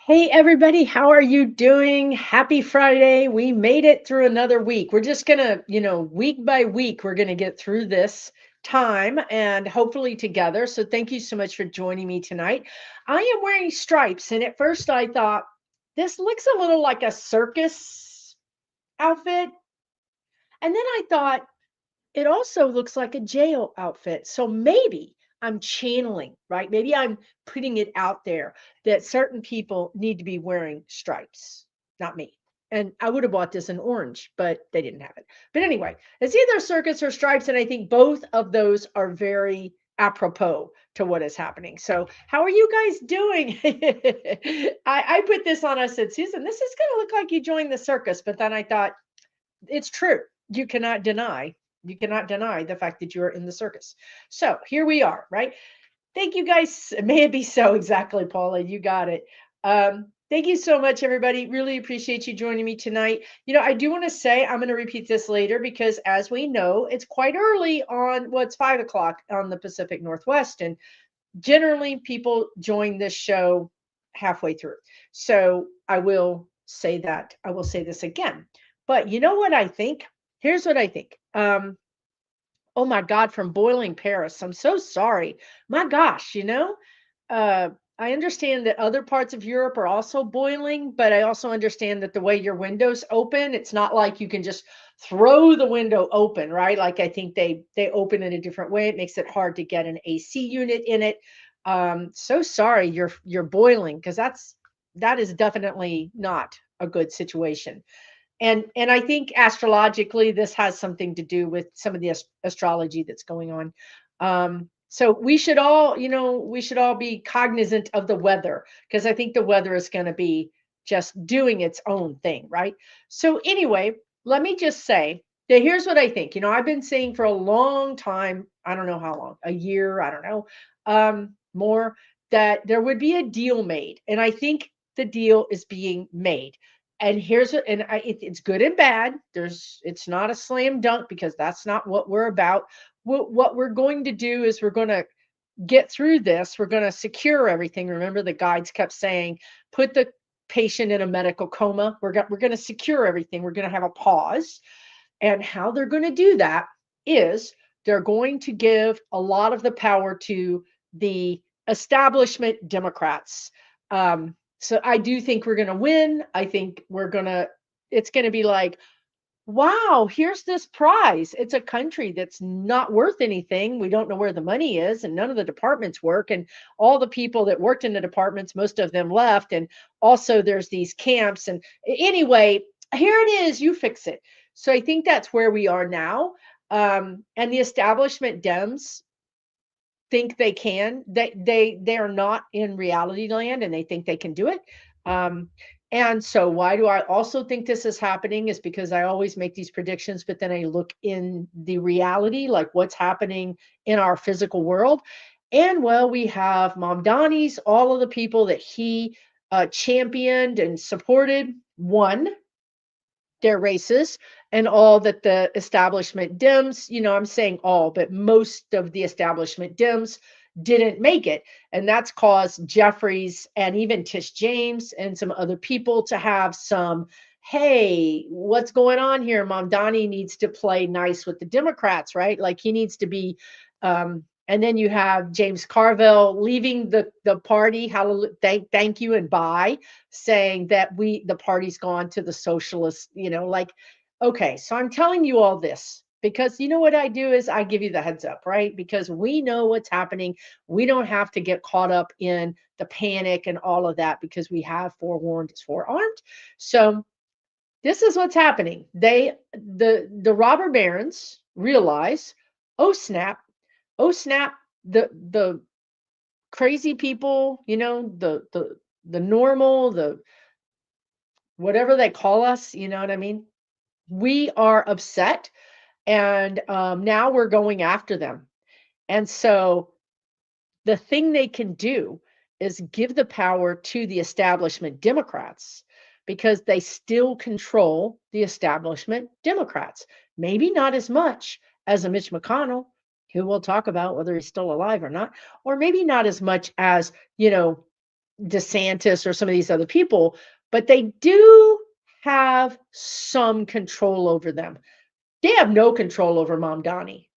Hey everybody, how are you doing? Happy Friday. We made it through another week. We're just gonna, week by week, we're gonna get through this time and hopefully together. So thank you so much for joining me tonight. I am wearing stripes, and at first I thought this looks a little like a circus outfit. And then I thought it also looks like a jail outfit. So maybe I'm channeling, right? Maybe I'm putting it out there that certain people need to be wearing stripes, not me. And I would have bought this in orange, but they didn't have it. But anyway, it's either circuits or stripes. And I think both of those are very apropos to what is happening. So, how are you guys doing? I put this on. I said, Susan, this is going to look like you joined the circus. But then I thought, it's true. You cannot deny you cannot deny the fact that you're in the circus. So here we are, right? Thank you guys. May it be so. Exactly, Paula. You got it. Thank you so much, everybody. Really appreciate you joining me tonight. I do want to say I'm going to repeat this later because, as we know, it's quite early on. Well, it's 5 o'clock on the Pacific Northwest, and generally people join this show halfway through. So I will say that. I will say this again. But you know what I think? Here's what I think. Oh my God, from boiling Paris. I'm so sorry. My gosh, uh, I understand that other parts of Europe are also boiling, but I also understand that the way your windows open, it's not like you can just throw the window open, right? Like I think they open in a different way. It makes it hard to get an AC unit in it. So sorry you're boiling because that is definitely not a good situation. And I think astrologically this has something to do with some of the astrology that's going on. So we should all be cognizant of the weather because I think the weather is going to be just doing its own thing, right? So anyway, let me just say that here's what I think. I've been saying for a long time, I don't know how long, a year, I don't know, more, that there would be a deal made, and I think the deal is being made. And here's what, and it's good and bad. It's not a slam dunk because that's not what we're about. What we're going to do is we're going to get through this. We're going to secure everything. Remember, the guides kept saying, put the patient in a medical coma. We're going to secure everything. We're going to have a pause. And how they're going to do that is they're going to give a lot of the power to the establishment Democrats. So I do think we're going to win. I think it's going to be like, wow, here's this prize. It's a country that's not worth anything. We don't know where the money is, and none of the departments work. And all the people that worked in the departments, most of them left. And also, there's these camps. And anyway, here it is. You fix it. So I think that's where we are now. And the establishment Dems think they can. They are not in reality land, and they think they can do it. Um, and so why do I also think this is happening is because I always make these predictions, but then I look in the reality, like what's happening in our physical world. And well, we have Mamdani's, all of the people that he championed and supported won their races, and all that the establishment Dems, I'm saying all, but most of the establishment Dems didn't make it. And that's caused Jeffries and even Tish James and some other people to have some, hey, what's going on here? Mamdani needs to play nice with the Democrats, right? Like he needs to be and then you have James Carville leaving the party, hallelujah, thank you and bye, saying that the party's gone to the socialists, like, okay, so I'm telling you all this because you know what I do is I give you the heads up, right? Because we know what's happening. We don't have to get caught up in the panic and all of that because we have forewarned is forearmed. So this is what's happening. The robber barons realize, oh snap, oh snap, the crazy people, the normal, the whatever they call us, you know what I mean? We are upset, and now we're going after them. And so the thing they can do is give the power to the establishment Democrats because they still control the establishment Democrats. Maybe not as much as a Mitch McConnell, who we'll talk about whether he's still alive or not, or maybe not as much as, DeSantis or some of these other people, but they do have some control over them. They have no control over Mamdani.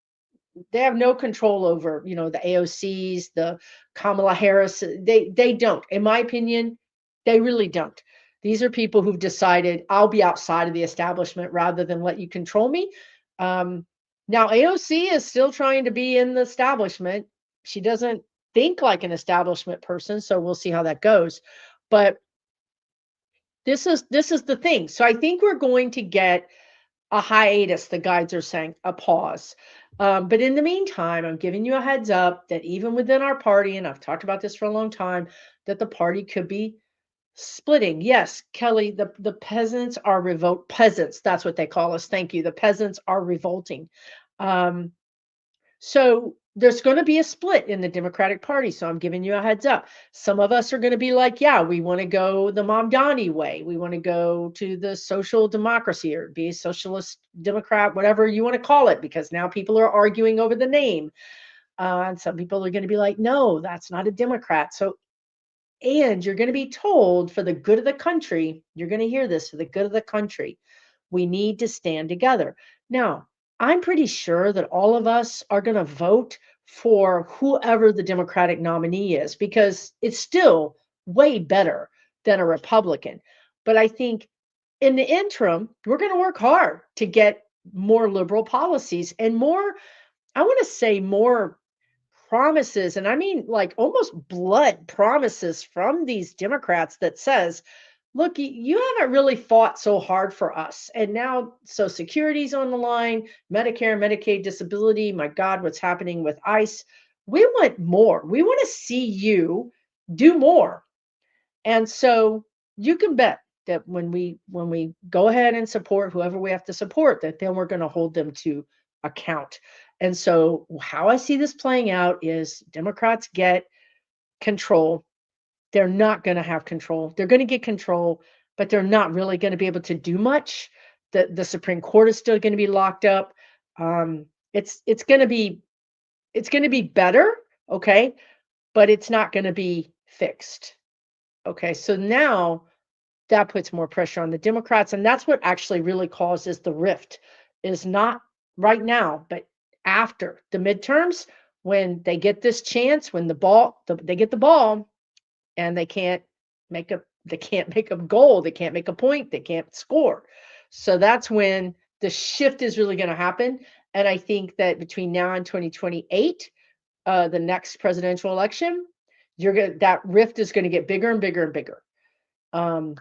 They have no control over, the AOCs, the Kamala Harris. They don't. In my opinion, they really don't. These are people who've decided I'll be outside of the establishment rather than let you control me. Um, Now AOC is still trying to be in the establishment. She doesn't think like an establishment person, so we'll see how that goes. But this is the thing. So I think we're going to get a hiatus, the guides are saying, a pause. But in the meantime, I'm giving you a heads up that even within our party, and I've talked about this for a long time, that the party could be splitting. Yes, Kelly, the peasants are peasants, that's what they call us. Thank you. The peasants are revolting. Um, so there's going to be a split in the Democratic Party. So I'm giving you a heads up. Some of us are going to be like, yeah, we want to go the Mamdani way. We want to go to the social democracy or be a socialist Democrat, whatever you want to call it, because now people are arguing over the name. And some people are going to be like, no, that's not a Democrat. So, and you're going to be told for the good of the country, you're going to hear this for the good of the country, we need to stand together. Now, I'm pretty sure that all of us are going to vote for whoever the Democratic nominee is because it's still way better than a Republican. But I think in the interim, we're going to work hard to get more liberal policies and more, I want to say, more promises, and I mean like almost blood promises from these Democrats that says, look, you haven't really fought so hard for us. And now Social Security's on the line, Medicare, Medicaid, disability. My God, what's happening with ICE? We want more. We want to see you do more. And so you can bet that when we go ahead and support whoever we have to support, that then we're going to hold them to account. And so how I see this playing out is Democrats get control. They're not going to have control. They're going to get control, but they're not really going to be able to do much. The Supreme Court is still going to be locked up. It's going to be better, okay, but it's not going to be fixed. Okay, so now that puts more pressure on the Democrats, and that's what actually really causes the rift, is not right now, but after the midterms, when they get this chance, when they get the ball, and they can't make a goal, they can't make a point, they can't score. So that's when the shift is really going to happen. And I think that between now and 2028, the next presidential election, that rift is going to get bigger and bigger and bigger. Um,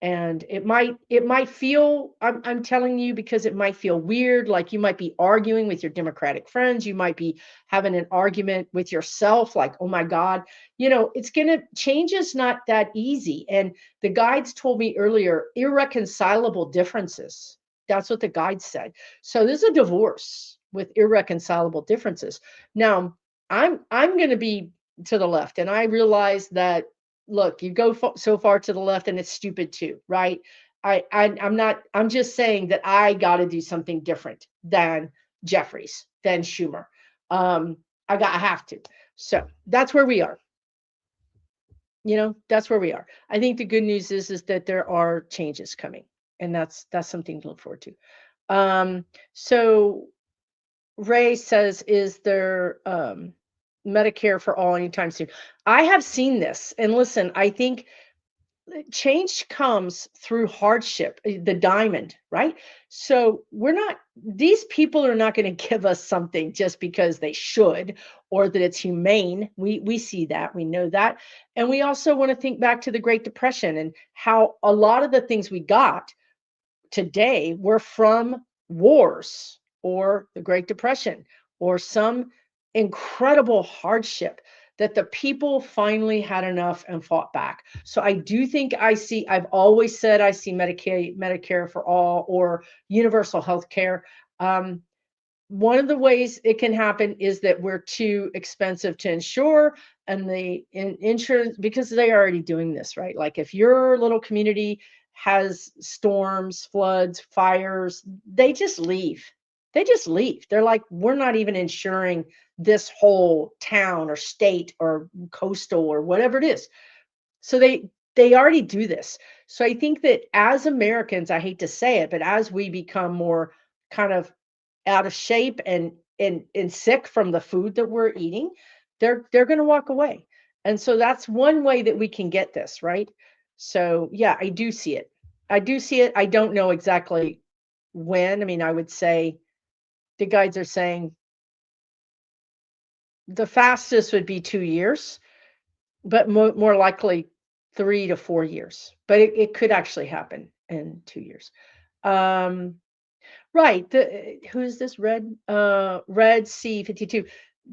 and it might feel, I'm telling you, because it might feel weird, like you might be arguing with your Democratic friends, you might be having an argument with yourself, like, oh my God, change is not that easy. And the guides told me earlier, irreconcilable differences. That's what the guides said. So there's a divorce with irreconcilable differences. Now, I'm going to be to the left, and I realize that, look, you go so far to the left and it's stupid too, right? I'm just saying that I got to do something different than Jeffries, than Schumer. I have to. So that's where we are. That's where we are. I think the good news is that there are changes coming, and that's something to look forward to. So Ray says, is there Medicare for all anytime soon? I have seen this, and listen, I think change comes through hardship, the diamond, right? So these people are not going to give us something just because they should, or that it's humane. We see that, we know that. And we also want to think back to the Great Depression and how a lot of the things we got today were from wars or the Great Depression or some incredible hardship that the people finally had enough and fought back. So I do think I've always said I see Medicare for all or universal health care. One of the ways it can happen is that we're too expensive to insure, and the insurance, because they're already doing this, right? Like if your little community has storms, floods, fires, they just leave. They just leave. They're like, we're not even insuring this whole town or state or coastal or whatever it is. So they already do this. So I think that as Americans, I hate to say it, but as we become more kind of out of shape and sick from the food that we're eating, they're going to walk away. And so that's one way that we can get this, right? So yeah, I do see it. I do see it. I don't know exactly when. I mean, I would say the guides are saying the fastest would be 2 years, but more likely 3 to 4 years. But it could actually happen in 2 years. Um, Right, who is this? Red C52.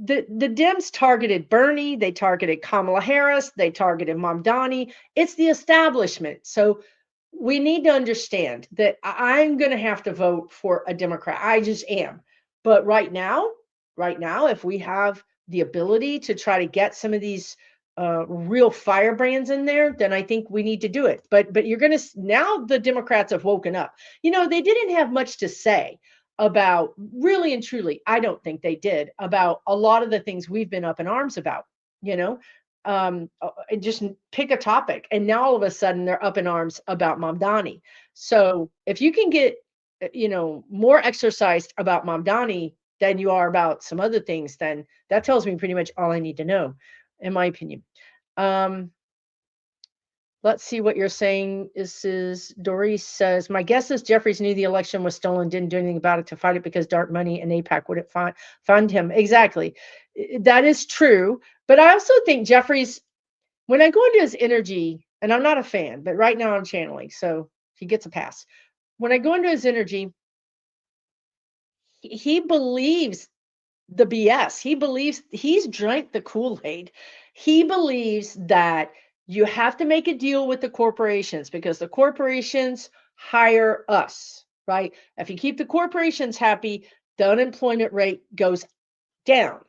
The Dems targeted Bernie, they targeted Kamala Harris, they targeted Mamdani. It's the establishment. So we need to understand that I'm going to have to vote for a Democrat. I just am. But right now, if we have the ability to try to get some of these real firebrands in there, then I think we need to do it. But you're going to now the Democrats have woken up. You know, they didn't have much to say about really and truly. I don't think they did about a lot of the things we've been up in arms about. You know, just pick a topic, and now all of a sudden they're up in arms about Mamdani. So if you can get, more exercised about Mamdani than you are about some other things, then that tells me pretty much all I need to know, in my opinion. Um, let's see what you're saying. This is Doris says, my guess is Jeffries knew the election was stolen, didn't do anything about it to fight it because dark money and APAC wouldn't fund him. Exactly. That is true. But I also think Jeffries, when I go into his energy, and I'm not a fan, but right now I'm channeling, so he gets a pass. When I go into his energy, he believes the BS. He believes he's drank the Kool-Aid. He believes that you have to make a deal with the corporations because the corporations hire us, right? If you keep the corporations happy, the unemployment rate goes down.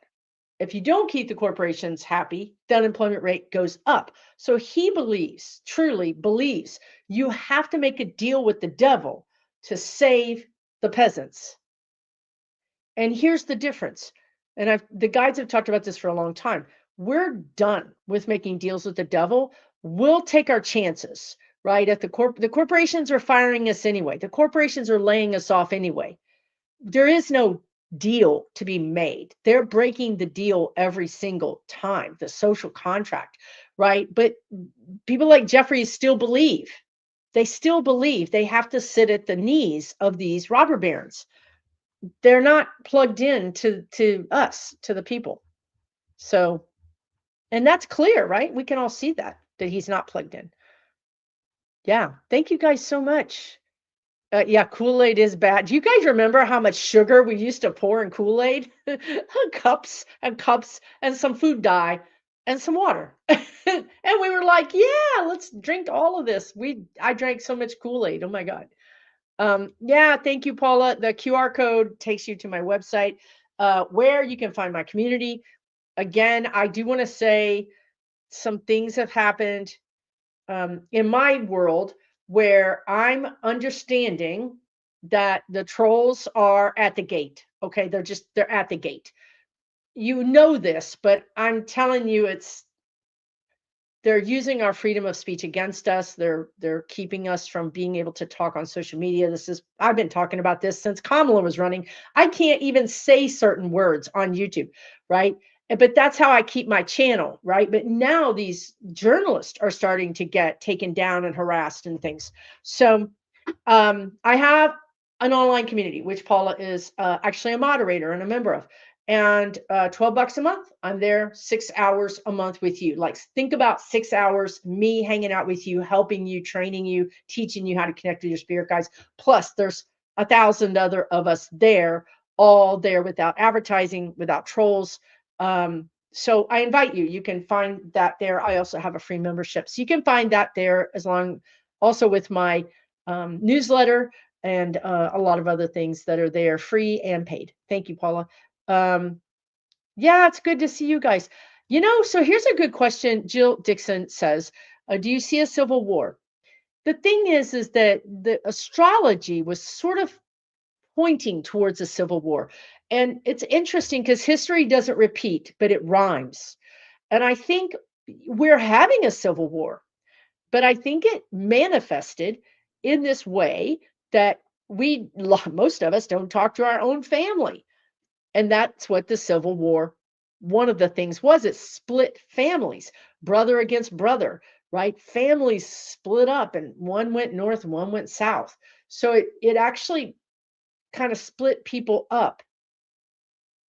If you don't keep the corporations happy, the unemployment rate goes up. So he believes, truly believes, you have to make a deal with the devil to save the peasants. And here's the difference. And the guides have talked about this for a long time. We're done with making deals with the devil. We'll take our chances, right? At the corporations are firing us anyway. The corporations are laying us off anyway. There is no deal to be made. They're breaking the deal every single time, the social contract, right? But people like Jeffries still believe. They still believe they have to sit at the knees of these robber barons. They're not plugged in to us, to the people. So, and that's clear, right? We can all see that he's not plugged in. Yeah. Thank you guys so much. Yeah, Kool-Aid is bad. Do you guys remember how much sugar we used to pour in Kool-Aid? Cups and cups and some food dye and some water. And we were like, yeah, let's drink all of this. I drank so much Kool-Aid. Oh my God. Yeah, thank you, Paula. The QR code takes you to my website, where you can find my community. Again, I do want to say some things have happened in my world where I'm understanding that the trolls are at the gate. Okay, they're at the gate. You know this, but I'm telling you, they're using our freedom of speech against us. They're keeping us from being able to talk on social media. I've been talking about this since Kamala was running. I can't even say certain words on YouTube, right? But that's how I keep my channel, right? But now these journalists are starting to get taken down and harassed and things. So I have an online community, which Paula is actually a moderator and a member of. And $12 a month, I'm there 6 hours a month with you. Like, think about 6 hours, me hanging out with you, helping you, training you, teaching you how to connect with your spirit guides. Plus, there's 1,000 other of us there, all there without advertising, without trolls. So I invite you. You can find that there. I also have a free membership. So you can find that there, also with my newsletter and a lot of other things that are there, free and paid. Thank you, Paula. Yeah, it's good to see you guys. So here's a good question. Jill Dixon says, do you see a civil war? The thing is that the astrology was sort of pointing towards a civil war. And it's interesting because history doesn't repeat, but it rhymes. And I think we're having a civil war. But I think it manifested in this way that most of us don't talk to our own family. And that's what the Civil War, one of the things was, it split families, brother against brother, right? Families split up and one went north and one went south. So it actually kind of split people up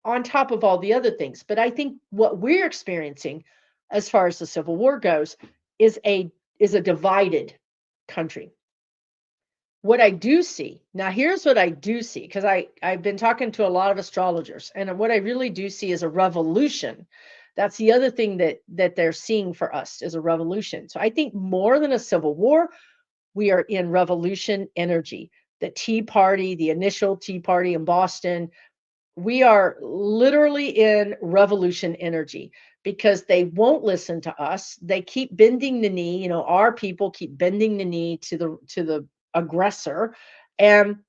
on top of all the other things. But I think what we're experiencing as far as the Civil War goes is a divided country. What I do see now, here's what I do see, because I've been talking to a lot of astrologers, and what I really do see is a revolution. That's the other thing that they're seeing for us is a revolution. So I think more than a civil war, we are in revolution energy. The Tea Party, the initial Tea Party in Boston, we are literally in revolution energy because they won't listen to us. They keep bending the knee. Our people keep bending the knee to the aggressor, and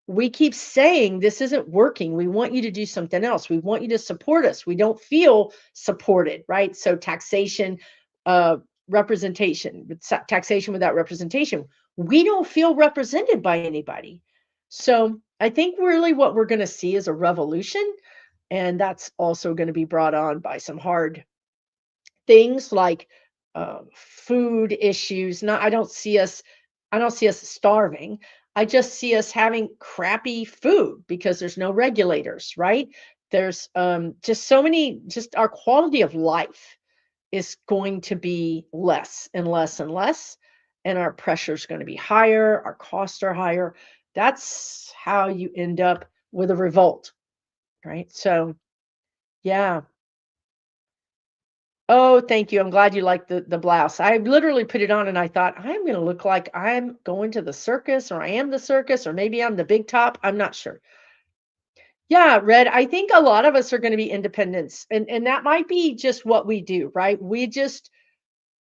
we keep saying this isn't working. We want you to do something else. We want you to support us. We don't feel supported, right? So taxation, representation, taxation without representation. We don't feel represented by anybody. So I think really what we're going to see is a revolution, and that's also going to be brought on by some hard things like food issues. Not, I don't see us starving. I just see us having crappy food because there's no regulators, right? There's just so many, just our quality of life is going to be less and less and less, and our pressure is going to be higher, our costs are higher. That's how you end up with a revolt, right? So, yeah. Oh, thank you. I'm glad you like the blouse. I literally put it on and I thought, I'm going to look like I'm going to the circus, or I am the circus, or maybe I'm the big top. I'm not sure. Yeah, Red, I think a lot of us are going to be independents, and that might be just what we do, right? We just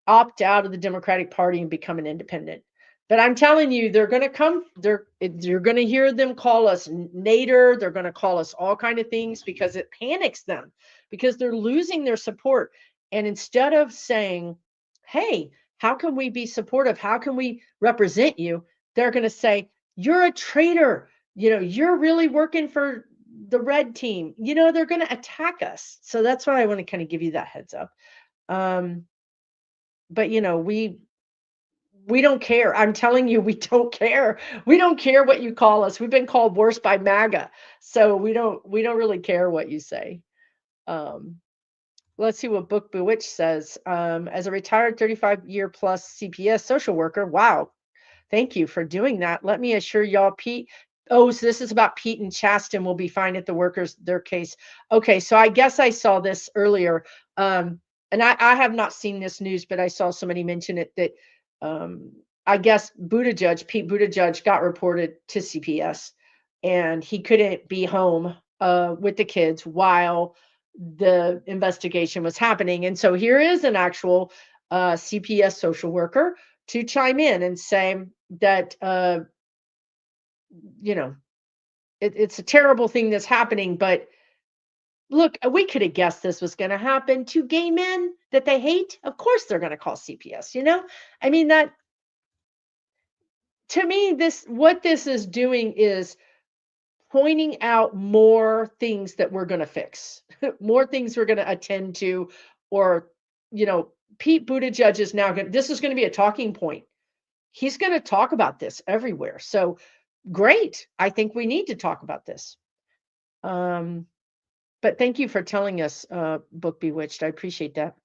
opt out of the Democratic Party and become an independent. But I'm telling you, they're going to come. You're going to hear them call us Nader. They're going to call us all kind of things because it panics them, because they're losing their support. And instead of saying, "Hey, how can we be supportive? How can we represent you?" They're going to say, "You're a traitor. You're really working for the red team." They're going to attack us. So that's why I want to kind of give you that heads up. Um, but we don't care. I'm telling you, we don't care. We don't care what you call us. We've been called worse by MAGA. So we don't really care what you say. Um, let's see what Book Bewitched says. As a retired 35-year plus CPS social worker, wow, thank you for doing that. Let me assure y'all, Pete. Oh, so this is about Pete and Chasten will be fine at the workers, their case. Okay, so I guess I saw this earlier. And I have not seen this news, but I saw somebody mention it that um, I guess Pete Buttigieg got reported to CPS, and he couldn't be home with the kids while the investigation was happening. And so here is an actual CPS social worker to chime in and say that you know it's a terrible thing that's happening, but look, we could have guessed this was going to happen to gay men that they hate. Of course they're going to call CPS. I mean, that, to me, this what this is doing is pointing out more things that we're going to fix, more things we're going to attend to, or you know Pete Buttigieg is now going, this is going to be a talking point. He's going to talk about this everywhere. So great. I think we need to talk about this. Um, but thank you for telling us, Book Bewitched. I appreciate that.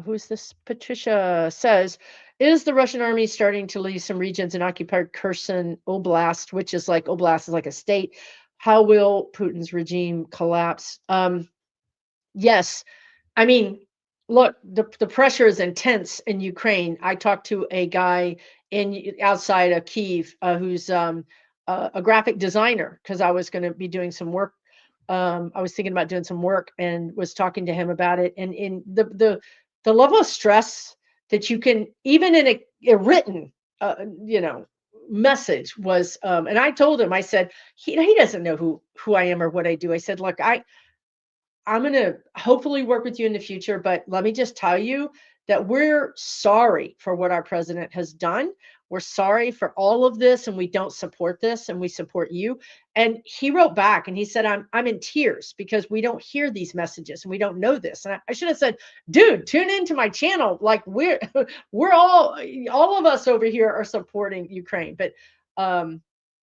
Who's this? Patricia says, is the Russian army starting to leave some regions in occupied Kherson Oblast, which is like Oblast is like a state? How will Putin's regime collapse? Yes. I mean, look, the pressure is intense in Ukraine. I talked to a guy outside of Kyiv who's a graphic designer because I was going to be doing some work. I was thinking about doing some work and was talking to him about it. And in the level of stress that you can, even in a written, you know, message was, and I told him, I said, he doesn't know who I am or what I do. I said, look, I'm going to hopefully work with you in the future, but let me just tell you that we're sorry for what our president has done. We're sorry for all of this, and we don't support this, and we support you. And he wrote back and he said, I'm in tears because we don't hear these messages and we don't know this. And I should have said, dude, tune into my channel. Like we're all of us over here are supporting Ukraine. But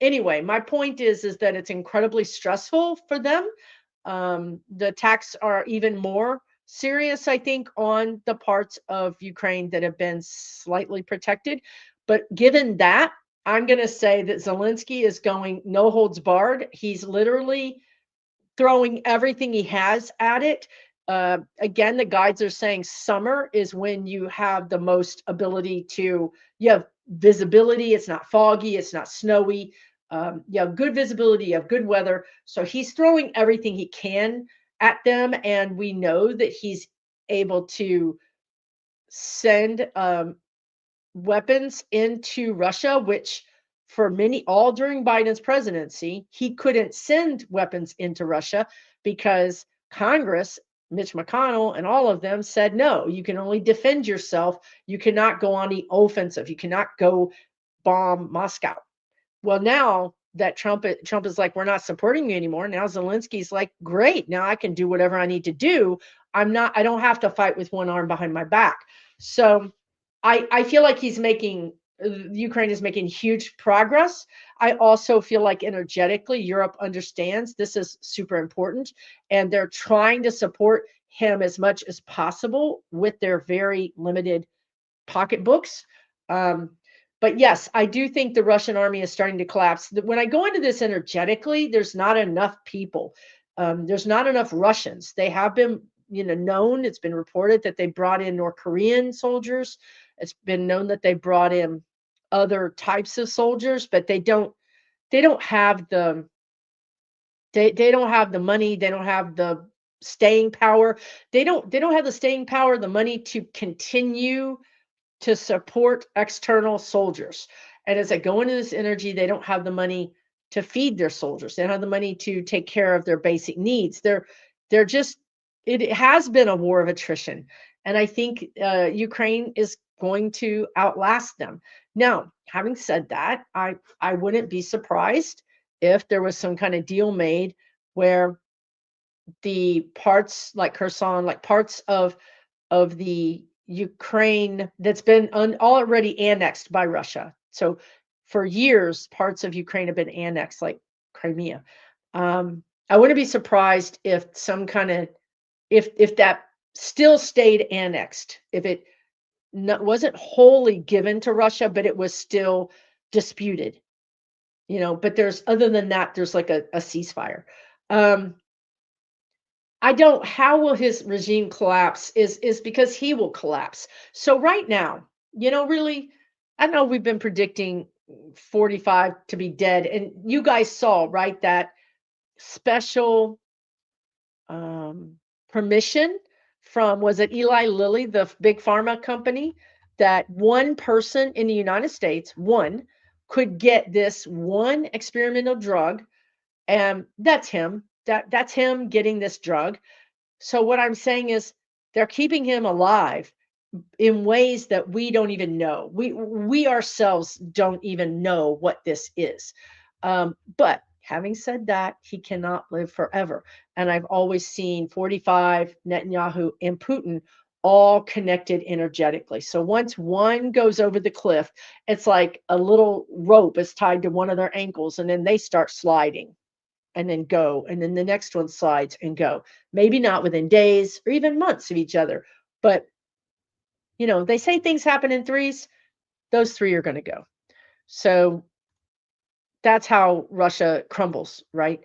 anyway, my point is that it's incredibly stressful for them. The attacks are even more serious, I think, on the parts of Ukraine that have been slightly protected. But given that, I'm going to say that Zelensky is going no holds barred. He's literally throwing everything he has at it. Again, the guides are saying summer is when you have the most ability to, you have visibility. It's not foggy. It's not snowy. You have good visibility. You have good weather. So he's throwing everything he can at them. And we know that he's able to send weapons into Russia, which for many, all during Biden's presidency, he couldn't send weapons into Russia because Congress, Mitch McConnell, and all of them said, no, you can only defend yourself. You cannot go on the offensive. You cannot go bomb Moscow. Well, now that Trump is like, we're not supporting you anymore. Now Zelensky's like, great. Now I can do whatever I need to do. I don't have to fight with one arm behind my back. So I feel like Ukraine is making huge progress. I also feel like energetically, Europe understands this is super important, and they're trying to support him as much as possible with their very limited pocketbooks. But yes, I do think the Russian army is starting to collapse. When I go into this energetically, there's not enough people. There's not enough Russians. They have been, known. It's been reported that they brought in North Korean soldiers. It's been known that they brought in other types of soldiers, but they don't have the they don't have the money. They don't have the staying power. They don't have the staying power, the money to continue to support external soldiers. And as they go into this energy, they don't have the money to feed their soldiers. They don't have the money to take care of their basic needs. They're just, it has been a war of attrition. And I think Ukraine is going to outlast them. Now, having said that, I wouldn't be surprised if there was some kind of deal made where the parts like Kherson, like parts of the Ukraine that's been already annexed by Russia. So for years, parts of Ukraine have been annexed, like Crimea. I wouldn't be surprised if some kind of if that still stayed annexed, if it wasn't wholly given to Russia, but it was still disputed. But there's other than that, there's like a ceasefire. How will his regime collapse is because he will collapse. So right now, really, I know we've been predicting 45 to be dead, and you guys saw, right, that special permission from, was it Eli Lilly, the big pharma company, that one person in the United States, one, could get this one experimental drug, and that's him. That's him getting this drug. So what I'm saying is they're keeping him alive in ways that we don't even know. We ourselves don't even know what this is. But having said that, he cannot live forever. And I've always seen 45, Netanyahu, and Putin all connected energetically. So once one goes over the cliff, it's like a little rope is tied to one of their ankles, and then they start sliding and then go. And then the next one slides and go. Maybe not within days or even months of each other. But, they say things happen in threes. Those three are going to go. So that's how Russia crumbles, right?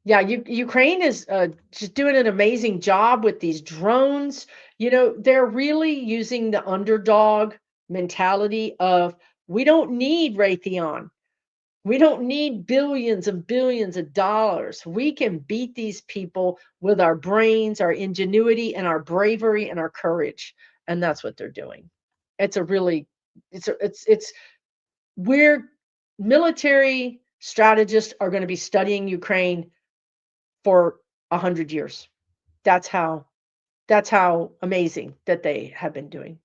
Yeah, Ukraine is just doing an amazing job with these drones. They're really using the underdog mentality of, we don't need Raytheon. We don't need billions and billions of dollars. We can beat these people with our brains, our ingenuity, and our bravery and our courage. And that's what they're doing. We're military strategists are going to be studying Ukraine for 100 years. That's how That's how amazing that they have been doing.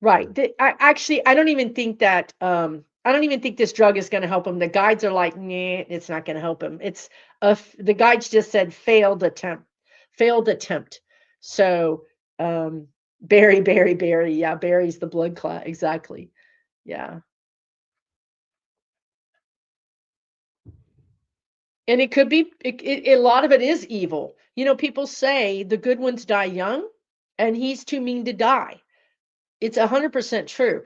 Right. I don't even think that I don't even think this drug is going to help him. The guides are like, nah, it's not going to help him. It's the guides just said failed attempt, failed attempt. So Barry. Yeah, Barry's the blood clot. Exactly. Yeah. And it could be a lot of it is evil. You know, people say the good ones die young, and he's too mean to die. It's 100% true.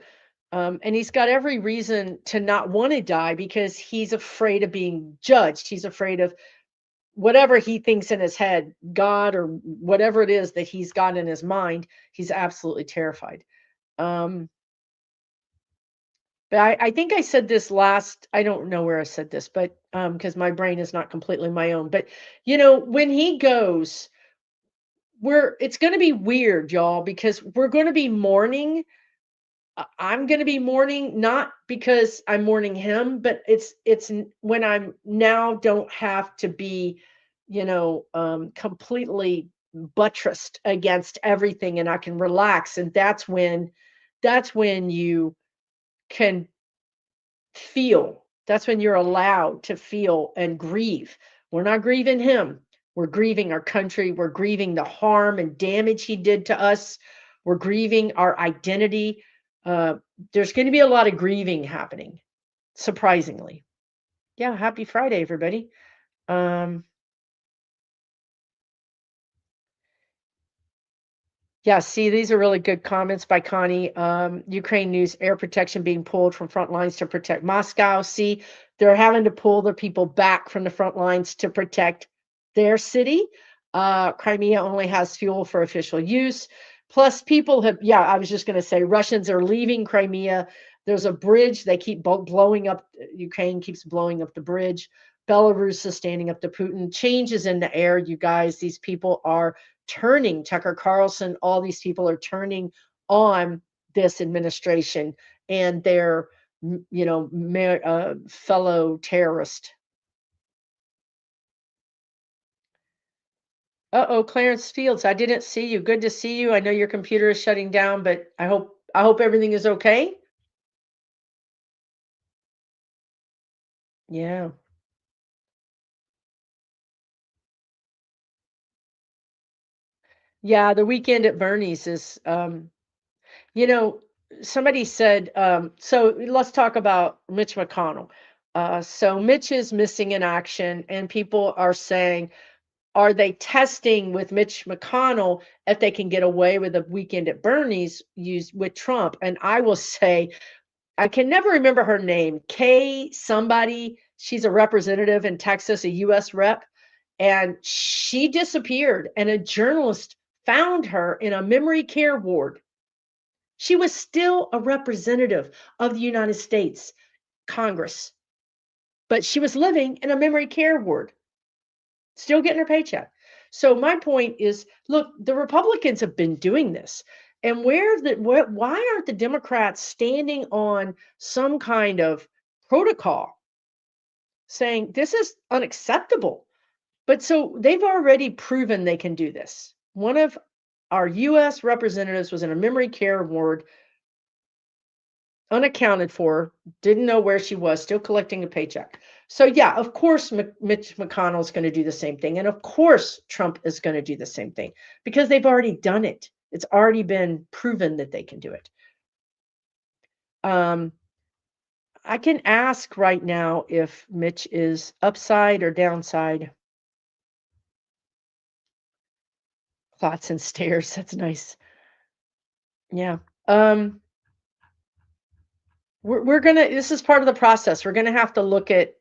And he's got every reason to not want to die because he's afraid of being judged. He's afraid of whatever he thinks in his head, God or whatever it is that he's got in his mind. He's absolutely terrified. Um, but I think I said this last, I don't know where I said this, but because my brain is not completely my own. But you know, when he goes, it's going to be weird, y'all, because we're going to be mourning. I'm gonna be mourning, not because I'm mourning him, but when I'm now don't have to be, completely buttressed against everything, and I can relax, and that's when you can feel. That's when you're allowed to feel and grieve. We're not grieving him. We're grieving our country. We're grieving the harm and damage he did to us. We're grieving our identity. Uh, there's going to be a lot of grieving happening, surprisingly. Yeah, happy Friday, everybody. Um, Yeah, see, these are really good comments by Connie. Ukraine news air protection being pulled from front lines to protect Moscow. See, they're having to pull their people back from the front lines to protect their city. Crimea only has fuel for official use. Plus, people have, yeah, I was just going to say Russians are leaving Crimea. There's a bridge. They keep blowing up, Ukraine keeps blowing up the bridge. Belarus is standing up to Putin. Changes in the air, you guys. These people are turning. Tucker Carlson, all these people are turning on this administration and their, fellow terrorist. Uh-oh, Clarence Fields, I didn't see you. Good to see you. I know your computer is shutting down, but I hope everything is okay. Yeah. Yeah, the weekend at Bernie's is you know, somebody said, so let's talk about Mitch McConnell. So Mitch is missing in action, and people are saying, are they testing with Mitch McConnell if they can get away with a weekend at Bernie's used with Trump? And I will say, I can never remember her name. Kay somebody, she's a representative in Texas, a US rep, and she disappeared, and a journalist found her in a memory care ward. She was still a representative of the United States Congress, but she was living in a memory care ward, still getting her paycheck. So my point is, look, the Republicans have been doing this. And why aren't the Democrats standing on some kind of protocol saying this is unacceptable? But so they've already proven they can do this. One of our US representatives was in a memory care ward, unaccounted for, didn't know where she was, still collecting a paycheck. So yeah, of course Mitch McConnell is going to do the same thing, and of course Trump is going to do the same thing because they've already done it. It's already been proven that they can do it. Um, I can ask right now if Mitch is upside or downside. Plots and stairs. That's nice. Yeah. Um, we're gonna. This is part of the process. We're gonna have to look at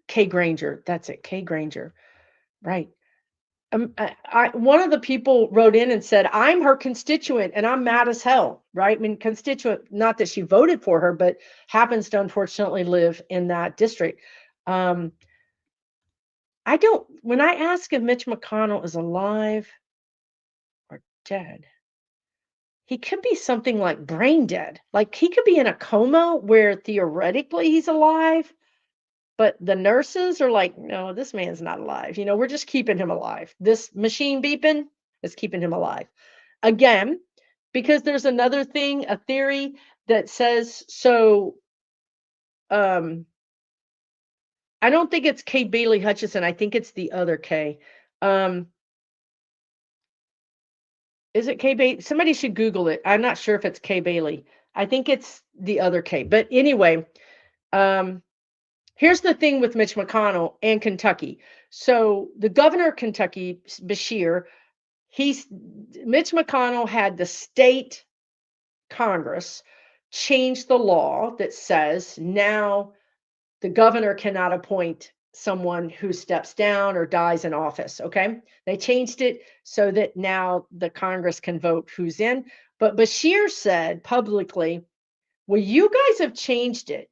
Kay Granger. That's it. Kay Granger. Right. One of the people wrote in and said, I'm her constituent and I'm mad as hell, right? I mean, constituent, not that she voted for her, but happens to unfortunately live in that district. Um, when I ask if Mitch McConnell is alive or dead, he could be something like brain dead. Like he could be in a coma where theoretically he's alive, but the nurses are like, no, this man's not alive. We're just keeping him alive. This machine beeping, is keeping him alive. Again, because there's another thing, a theory that says so. Um, I don't think it's Kay Bailey Hutchison. I think it's the other Kay. Um, is it Kay Bailey? Somebody should Google it. I'm not sure if it's Kay Bailey. I think it's the other Kay. But anyway, um, here's the thing with Mitch McConnell and Kentucky. So the governor of Kentucky, Bashir, he's Mitch McConnell had the state Congress change the law that says now the governor cannot appoint someone who steps down or dies in office. Okay. They changed it so that now the Congress can vote who's in. But Bashir said publicly, well, you guys have changed it,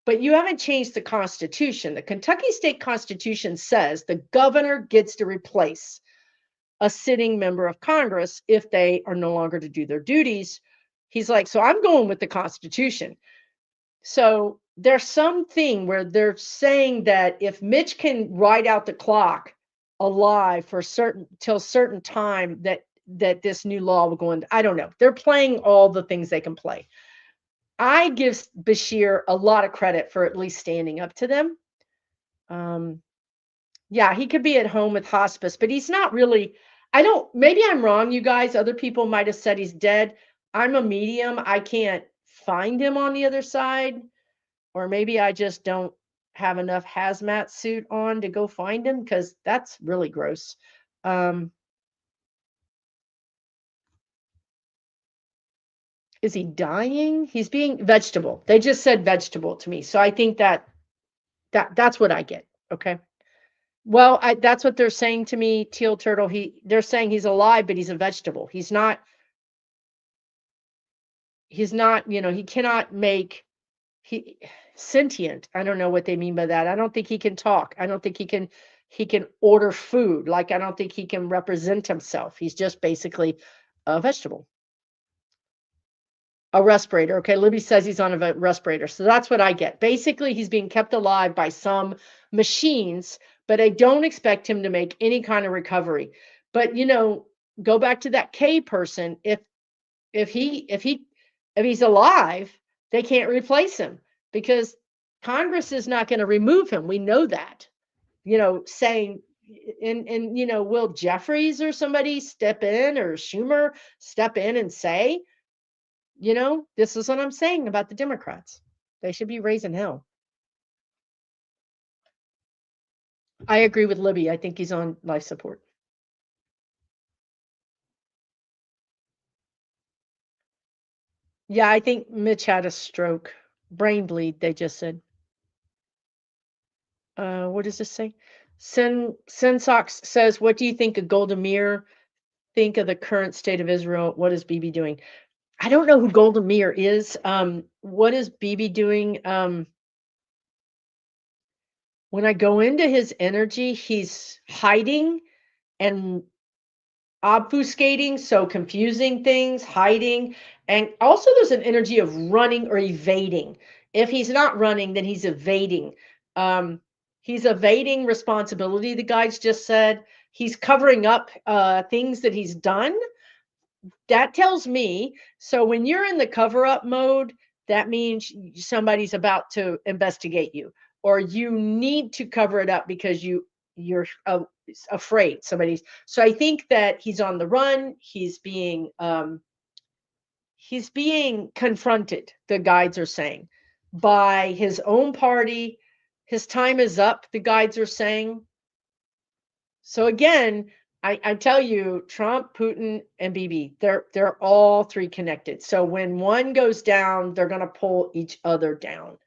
but you haven't changed the Constitution. The Kentucky State Constitution says the governor gets to replace a sitting member of Congress if they are no longer to do their duties. He's like, so I'm going with the Constitution. So there's something where they're saying that if Mitch can ride out the clock alive for certain till certain time that this new law will go in. I don't know. They're playing all the things they can play. I give Bashir a lot of credit for at least standing up to them. Yeah, he could be at home with hospice, but he's not really. I don't, maybe I'm wrong, you guys. Other people might have said he's dead. I'm a medium. I can't find him on the other side. Or maybe I just don't have enough hazmat suit on to go find him because that's really gross. Is he dying? He's being vegetable. They just said vegetable to me. So I think that's what I get. Okay. Well, that's what they're saying to me, Teal Turtle. They're saying he's alive, but he's a vegetable. He's not, he cannot make he sentient. I don't know what they mean by that. I don't think he can talk. I don't think he can order food. Like I don't think he can represent himself. He's just basically a vegetable. A respirator. Okay, Libby says he's on a respirator. So that's what I get. Basically, he's being kept alive by some machines, but I don't expect him to make any kind of recovery. But go back to that K person. If he's alive, they can't replace him because Congress is not going to remove him. We know that. Saying and will Jeffries or somebody step in or Schumer step in and say, this is what I'm saying about the Democrats. They should be raising hell. I agree with Libby. I think he's on life support. Yeah, I think Mitch had a stroke. Brain bleed, they just said. What does this say? Sensox says, what do you think of Golda Meir? Think of the current state of Israel. What is Bibi doing? I don't know who Golda Meir is. What is Bibi doing? When I go into his energy, he's hiding and obfuscating, so confusing things, hiding. And also there's an energy of running or evading. If he's not running, then he's evading. He's evading responsibility, the guides just said. He's covering up things that he's done. That tells me, so when you're in the cover up mode, that means somebody's about to investigate you, or you need to cover it up because you're afraid somebody's. So I think that he's on the run. He's being confronted, the guides are saying, by his own party. His time is up, the guides are saying. So again, I tell you, Trump, Putin, and Bibi, they're all three connected. So when one goes down, they're going to pull each other down.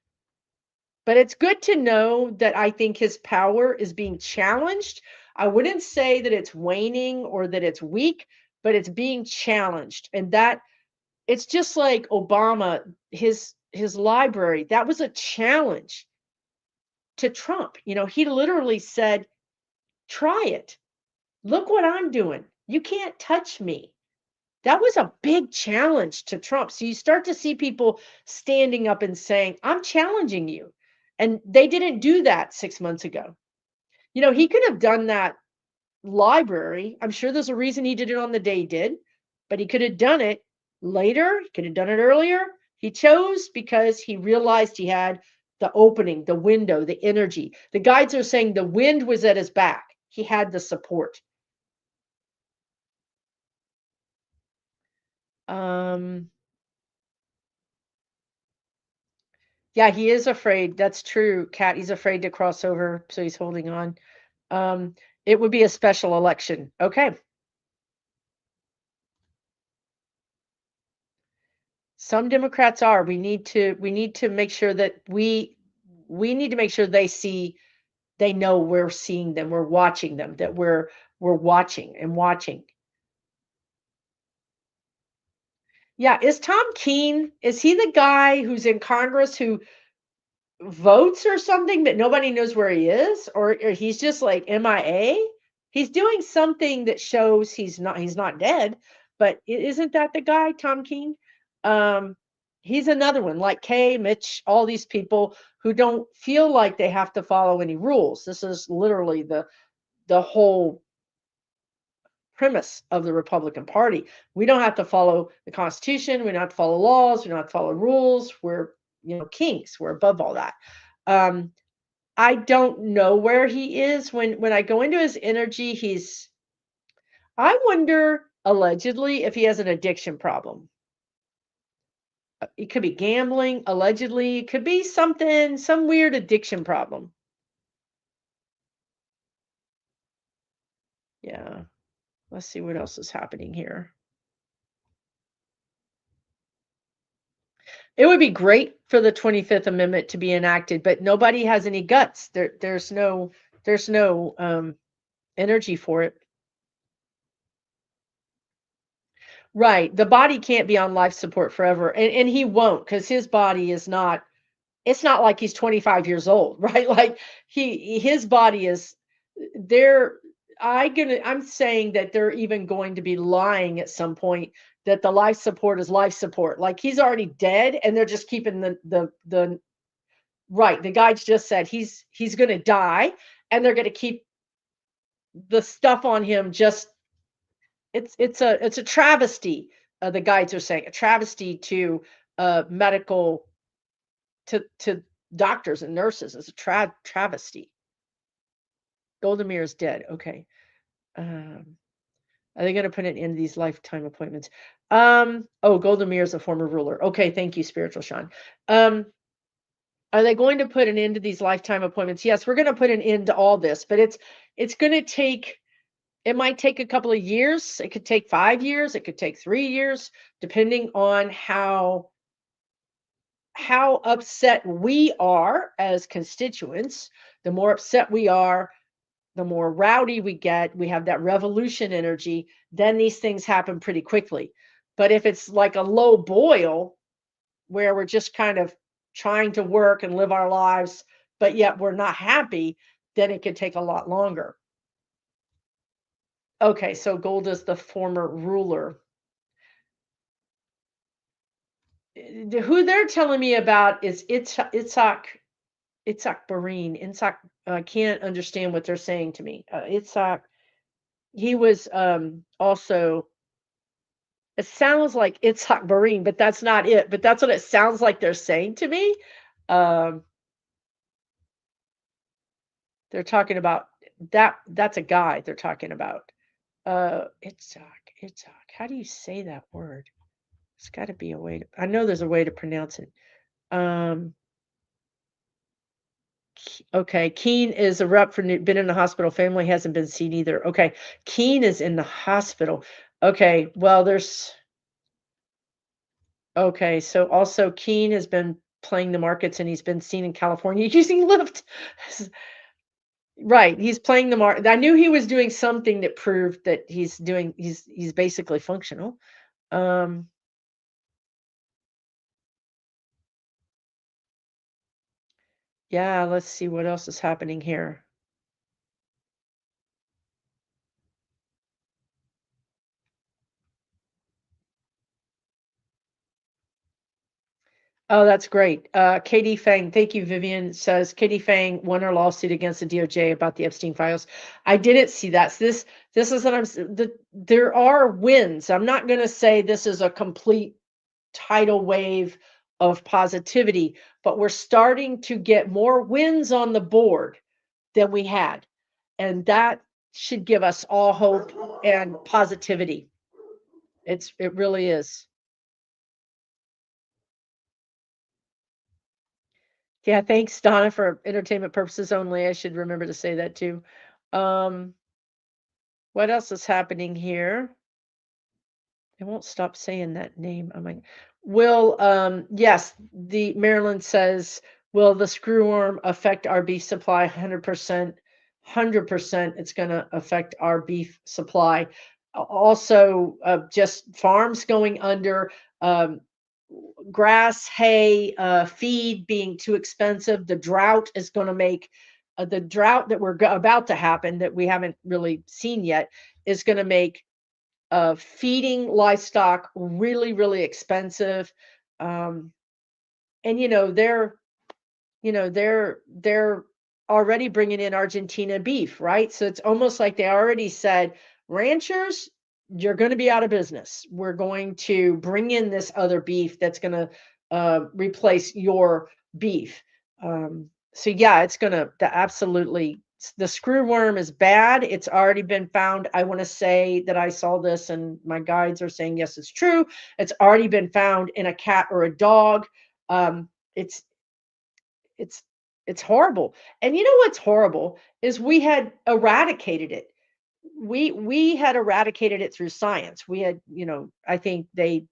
But it's good to know that I think his power is being challenged. I wouldn't say that it's waning or that it's weak, but it's being challenged. And that it's just like Obama, his library, that was a challenge to Trump. He literally said, try it. Look what I'm doing. You can't touch me. That was a big challenge to Trump. So you start to see people standing up and saying, I'm challenging you. And they didn't do that 6 months ago. He could have done that library. I'm sure there's a reason he did it on the day he did, but he could have done it later. He could have done it earlier. He chose because he realized he had the opening, the window, the energy. The guides are saying the wind was at his back. He had the support. Um, yeah, he is afraid. That's true, Kat. He's afraid to cross over, so he's holding on. Um, it would be a special election. Okay. Some Democrats are. We need to make sure that we need to make sure they know we're seeing them, we're watching them, that we're watching and watching. Yeah, is Tom Keene, is he the guy who's in Congress who votes or something, but nobody knows where he is, or he's just like MIA? He's doing something that shows he's not dead, but isn't that the guy, Tom Keene? Um, he's another one, like Kay, Mitch, all these people who don't feel like they have to follow any rules. This is literally the whole premise of the Republican Party. We don't have to follow the Constitution. We don't have to follow laws. We don't have to follow rules. We're, kings. We're above all that. Um, I don't know where he is. When I go into his energy, I wonder allegedly if he has an addiction problem. It could be gambling, allegedly. It could be something, some weird addiction problem. Yeah. Let's see what else is happening here. It would be great for the 25th Amendment to be enacted, but nobody has any guts. There's no energy for it. Right. The body can't be on life support forever. And he won't, because his body is not, it's not like he's 25 years old, right? Like his body is they're I'm saying that they're even going to be lying at some point that the life support is life support. Like he's already dead and they're just keeping the right. The guides just said he's gonna die and they're gonna keep the stuff on him. Just it's a travesty. The guides are saying a travesty to medical, to doctors and nurses. It's a travesty. Golda Meir is dead. Okay. Um, are they going to put an end to these lifetime appointments? Oh, Golda Meir is a former ruler. Okay, thank you, Spiritual Sean. Um, are they going to put an end to these lifetime appointments? Yes, we're going to put an end to all this, but it's going to take. It might take a couple of years. It could take 5 years. It could take 3 years, depending on how upset we are as constituents. The more upset we are, the more rowdy we get, we have that revolution energy, then these things happen pretty quickly. But if it's like a low boil where we're just kind of trying to work and live our lives, but yet we're not happy, then it could take a lot longer. Okay, so Golda's the former ruler. Who they're telling me about is Itzhak Barin. Itzhak, I can't understand what they're saying to me. Itzhak, he was also, it sounds like Itzhak Barin, but that's not it. But that's what it sounds like they're saying to me. Um, they're talking about that. That's a guy they're talking about. Itzhak. How do you say that word? It's got to be a way to. I know there's a way to pronounce it. Um, okay, Keen is a rep for been in the hospital. Family hasn't been seen either. Okay, Keen is in the hospital. Okay, well, okay, so also Keen has been playing the markets and he's been seen in California using Lyft. Right, he's playing the market. I knew he was doing something that proved that he's basically functional. Um, yeah, let's see what else is happening here. Oh, that's great. Katie Fang, thank you, Vivian, says Katie Fang won her lawsuit against the DOJ about the Epstein files. I didn't see that. So this is what there are wins. I'm not going to say this is a complete tidal wave of positivity, but we're starting to get more wins on the board than we had. And that should give us all hope and positivity. It really is. Yeah, thanks, Donna, for entertainment purposes only. I should remember to say that too. Um, what else is happening here? I won't stop saying that name. I'm like, yes, the Maryland says, will the screwworm affect our beef supply? 100%, 100%. It's going to affect our beef supply. Also, just farms going under, um, grass, hay, feed being too expensive. The drought is going to make the drought that we're about to happen that we haven't really seen yet is going to make feeding livestock really, really expensive. Um, and they're already bringing in Argentina beef, right? So it's almost like they already said, ranchers, you're going to be out of business. We're going to bring in this other beef that's going to replace your beef. So yeah, it's going to absolutely. The screwworm is bad. It's already been found. I want to say that I saw this, and my guides are saying yes, it's true. It's already been found in a cat or a dog. It's it's it's horrible. And you know what's horrible is we had eradicated it. We had eradicated it through science. We had, I think they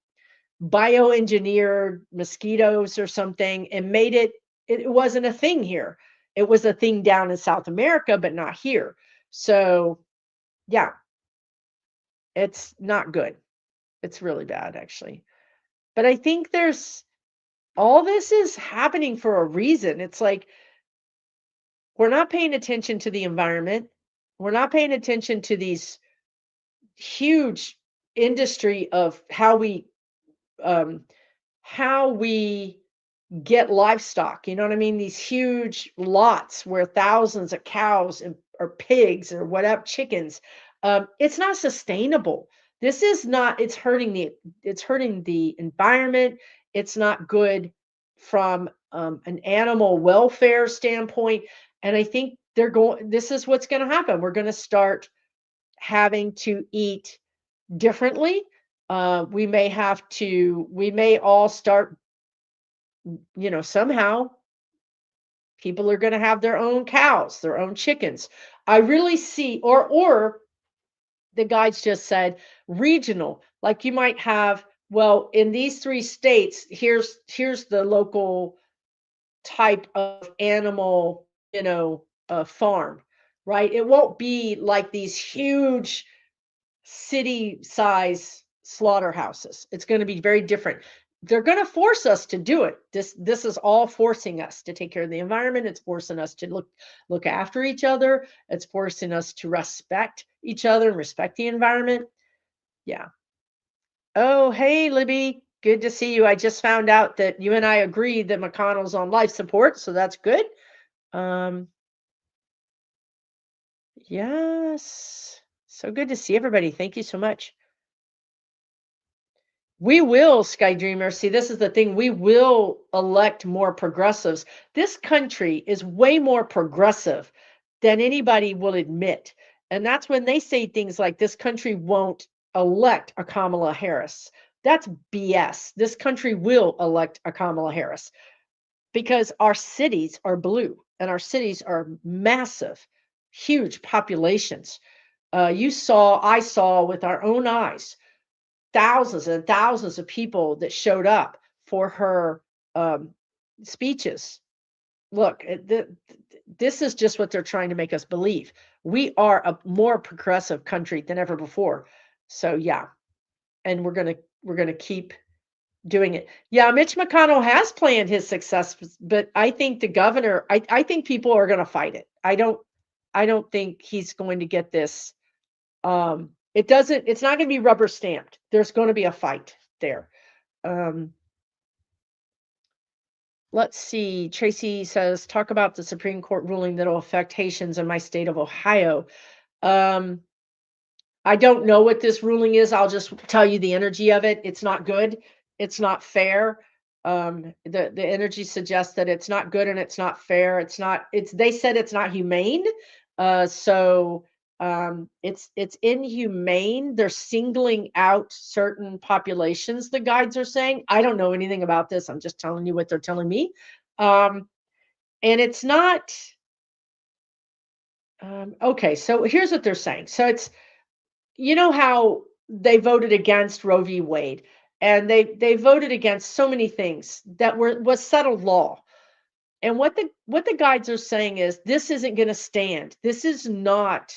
bioengineered mosquitoes or something and made it wasn't a thing here. It was a thing down in South America, but not here. So, yeah, it's not good. It's really bad actually. But I think there's all this is happening for a reason. It's like we're not paying attention to the environment. We're not paying attention to these huge industry of um, how we get livestock. You know what I mean? These huge lots where thousands of cows or pigs or whatever chickens. It's not sustainable. This is not. It's hurting the environment. It's not good from an animal welfare standpoint. And I think they're going. This is what's going to happen. We're going to start having to eat differently. We may all start, somehow people are going to have their own cows, their own chickens. I really see, or the guides just said regional, like you might have, well, in these three states, here's the local type of animal, farm, right? It won't be like these huge city size slaughterhouses. It's going to be very different. They're going to force us to do it. This is all forcing us to take care of the environment. It's forcing us to look after each other. It's forcing us to respect each other and respect the environment. Yeah. Oh, hey, Libby. Good to see you. I just found out that you and I agreed that McConnell's on life support, so that's good. Um, yes. So good to see everybody. Thank you so much. We will, Sky Dreamer. See, this is the thing. We will elect more progressives. This country is way more progressive than anybody will admit. And that's when they say things like this country won't elect a Kamala Harris. That's BS. This country will elect a Kamala Harris because our cities are blue and our cities are massive, huge populations. I saw with our own eyes thousands and thousands of people that showed up for her um, speeches. Look, this is just what they're trying to make us believe. We are a more progressive country than ever before. So yeah, and we're gonna keep doing it. Yeah, Mitch McConnell has planned his success, but I think the governor. I think people are going to fight it. I don't think he's going to get this it's not going to be rubber stamped. There's going to be a fight there. Um, Let's see. Tracy says, talk about the Supreme Court ruling that will affect Haitians in my state of Ohio. Um, I don't know what this ruling is. I'll just tell you the energy of it. It's not good. It's not fair. The energy suggests that it's not good and it's not fair. It's not. It's they said it's not humane. It's inhumane. They're singling out certain populations. The guides are saying. I don't know anything about this. I'm just telling you what they're telling me. Um, and it's not. Okay, so here's what they're saying. So it's you know how they voted against Roe v. Wade, and they voted against so many things that was settled law. And what the guides are saying is this isn't going to stand. This is not.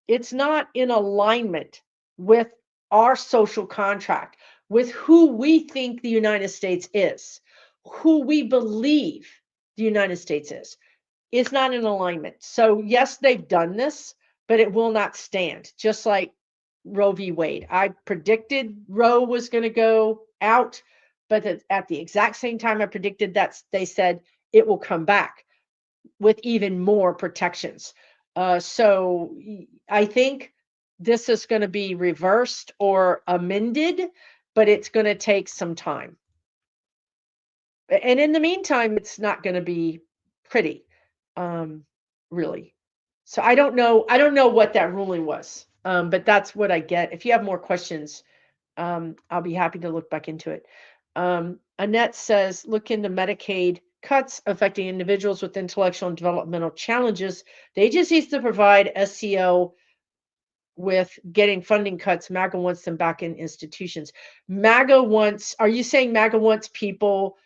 It's not in alignment with our social contract, with who we think the United States is, who we believe the United States is. It's not in alignment. So yes, they've done this, but it will not stand. Just like Roe v. Wade. I predicted Roe was going to go out, but at the exact same time I predicted that they said it will come back with even more protections. I think this is going to be reversed or amended, but it's going to take some time. And in the meantime, it's not going to be pretty, um, really. So I don't know what that ruling was, but that's what I get. If you have more questions, I'll be happy to look back into it. Annette says, look into Medicaid cuts affecting individuals with intellectual and developmental challenges. The agencies to provide SEO with getting funding cuts, MAGA wants them back in institutions. Are you saying MAGA wants people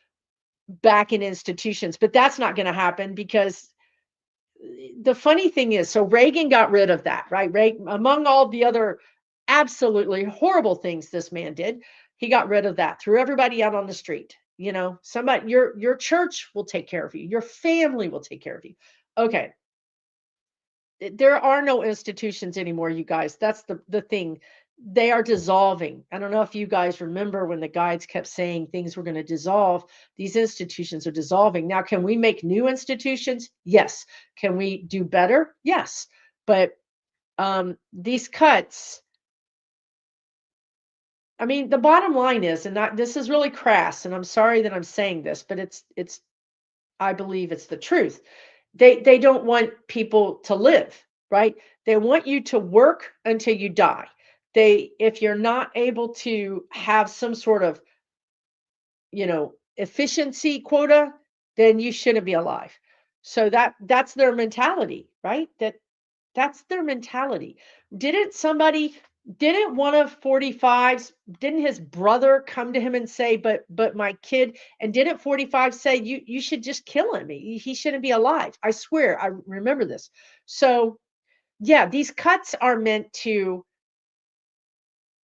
back in institutions? But that's not going to happen because the funny thing is, so Reagan got rid of that, right? Reagan, among all the other absolutely horrible things this man did, he got rid of that, threw everybody out on the street. You know, somebody, your church will take care of you, your family will take care of you. Okay, there are no institutions anymore, you guys. That's the thing. They are dissolving. I don't know if you guys remember when the guides kept saying things were going to dissolve. These institutions are dissolving. Now, can we make new institutions? Yes. Can we do better? Yes. But these cuts, I mean, the bottom line is, and not, this is really crass, and I'm sorry that I'm saying this, but it's I believe it's the truth. They don't want people to live, right? They want you to work until you die. If you're not able to have some sort of, efficiency quota, then you shouldn't be alive. So that's their mentality, right? That's their mentality. Didn't somebody didn't one of 45's didn't his brother come to him and say, but my kid, and didn't 45 say you should just kill him. He shouldn't be alive. I swear, I remember this. So, yeah, these cuts are meant to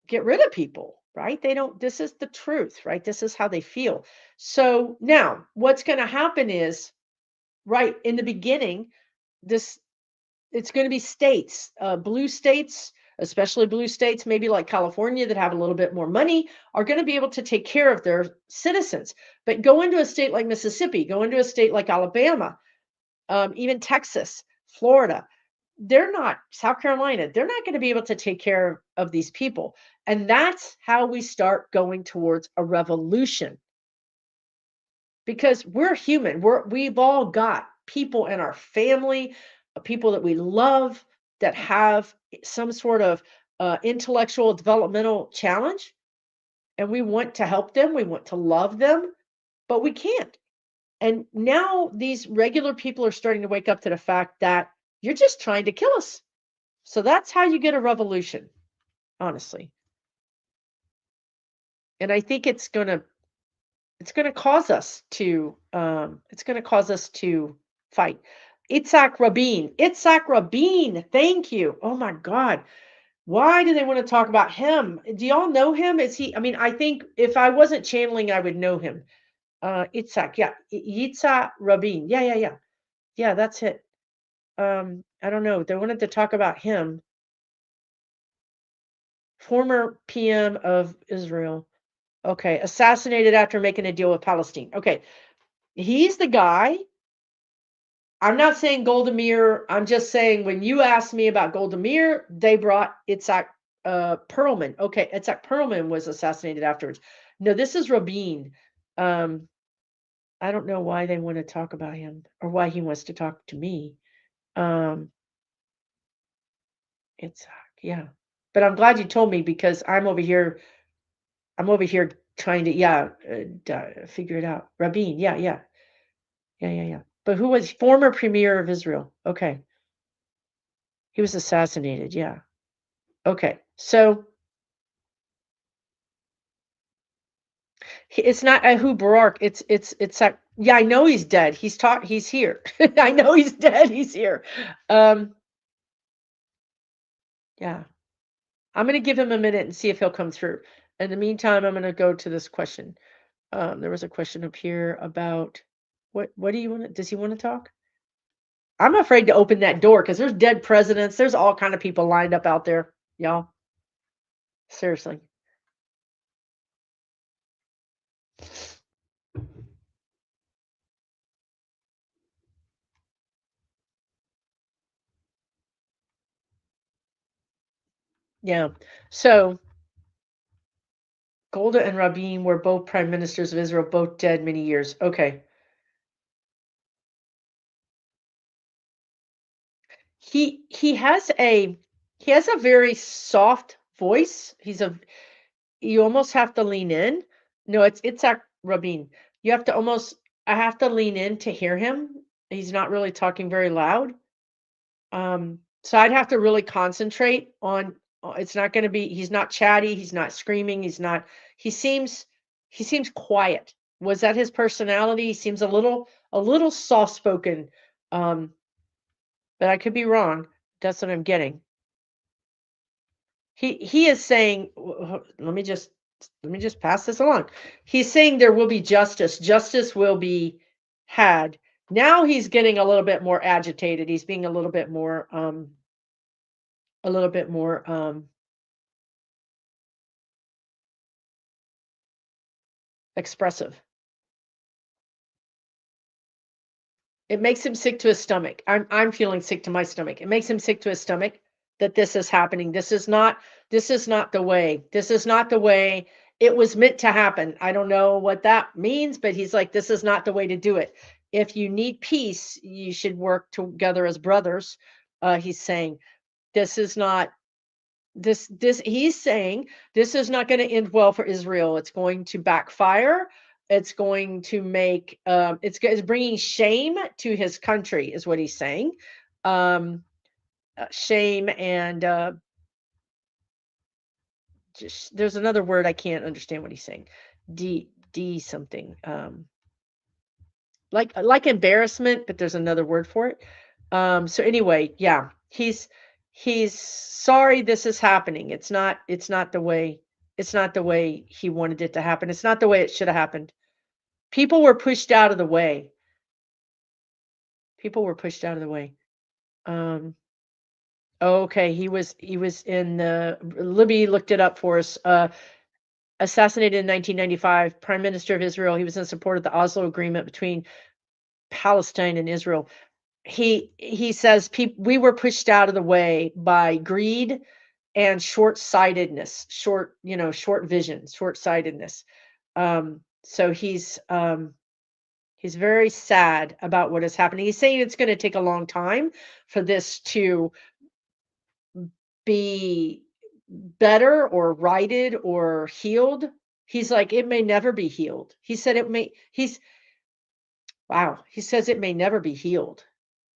get rid of people, right? They don't This is the truth, right? This is how they feel. So, now what's going to happen is right in the beginning, this it's going to be states, blue states, especially blue states, maybe like California that have a little bit more money, are going to be able to take care of their citizens. But go into a state like Mississippi, go into a state like Alabama, even Texas, Florida, they're not, South Carolina, they're not going to be able to take care of these people. And that's how we start going towards a revolution because we're human. We've all got people in our family, people that we love that have some sort of intellectual developmental challenge, and we want to help them. We want to love them, but we can't. And now these regular people are starting to wake up to the fact that you're just trying to kill us. So that's how you get a revolution, honestly. And I think it's going to cause us to fight. Itzhak Rabin, thank you. Oh my God, why do they want to talk about him? Do y'all know him? Is he, I mean, I think if I wasn't channeling I would know him. Itzhak, yeah, Yitzhak Rabin, yeah, that's it. I don't know, they wanted to talk about him. Former PM of Israel. Okay, assassinated after making a deal with Palestine. Okay, He's the guy. I'm not saying Golda Meir. I'm just saying when you asked me about Golda Meir, they brought Itzhak Perlman. Okay, Itzhak Perlman was assassinated afterwards. No, this is Rabin. Um, I don't know why they want to talk about him or why he wants to talk to me. Um, Itzhak, yeah. But I'm glad you told me because I'm over here. I'm over here trying to figure it out. Rabin, yeah. But who was former premier of Israel? Okay, he was assassinated. Yeah. Okay, so it's not Ahu Barak. It's that. Yeah, I know he's dead. He's here. I know he's dead. He's here. Um, yeah. I'm gonna give him a minute and see if he'll come through. In the meantime, I'm gonna go to this question. There was a question up here about what do you want to, does he want to talk? I'm afraid to open that door because there's dead presidents. There's all kind of people lined up out there, y'all. Seriously. Yeah. So Golda and Rabin were both prime ministers of Israel, both dead many years. Okay. He has a very soft voice. You almost have to lean in. No, it's Rabin. You have to almost I have to lean in to hear him. He's not really talking very loud. So I'd have to really concentrate on it's not going to be he's not chatty, he's not screaming, he seems he seems quiet. Was that his personality? He seems a little soft-spoken. Um, but I could be wrong. That's what I'm getting. He is saying let me just pass this along. He's saying there will be justice. Justice will be had. Now he's getting a little bit more agitated. He's being a little bit more expressive. It makes him sick to his stomach. I'm feeling sick to my stomach. It makes him sick to his stomach that this is happening. This is not the way. This is not the way it was meant to happen. I don't know what that means, but he's like, this is not the way to do it. If you need peace, you should work together as brothers. He's saying this is not this he's saying this is not going to end well for Israel. It's going to backfire. It's going to make it's bringing shame to his country is what he's saying. Um, shame and just there's another word I can't understand what he's saying. D something. Like embarrassment, but there's another word for it. So anyway, yeah, he's sorry this is happening. It's not the way he wanted it to happen. It's not the way it should have happened. People were pushed out of the way. People were pushed out of the way. Um, okay, he was in the Libby looked it up for us. Assassinated in 1995, Prime Minister of Israel. He was in support of the Oslo Agreement between Palestine and Israel. He says we were pushed out of the way by greed and short-sightedness, short vision, short-sightedness. So he's very sad about what is happening. He's saying it's going to take a long time for this to be better or righted or healed. He's like it may never be healed. He said it may he's wow, he says it may never be healed.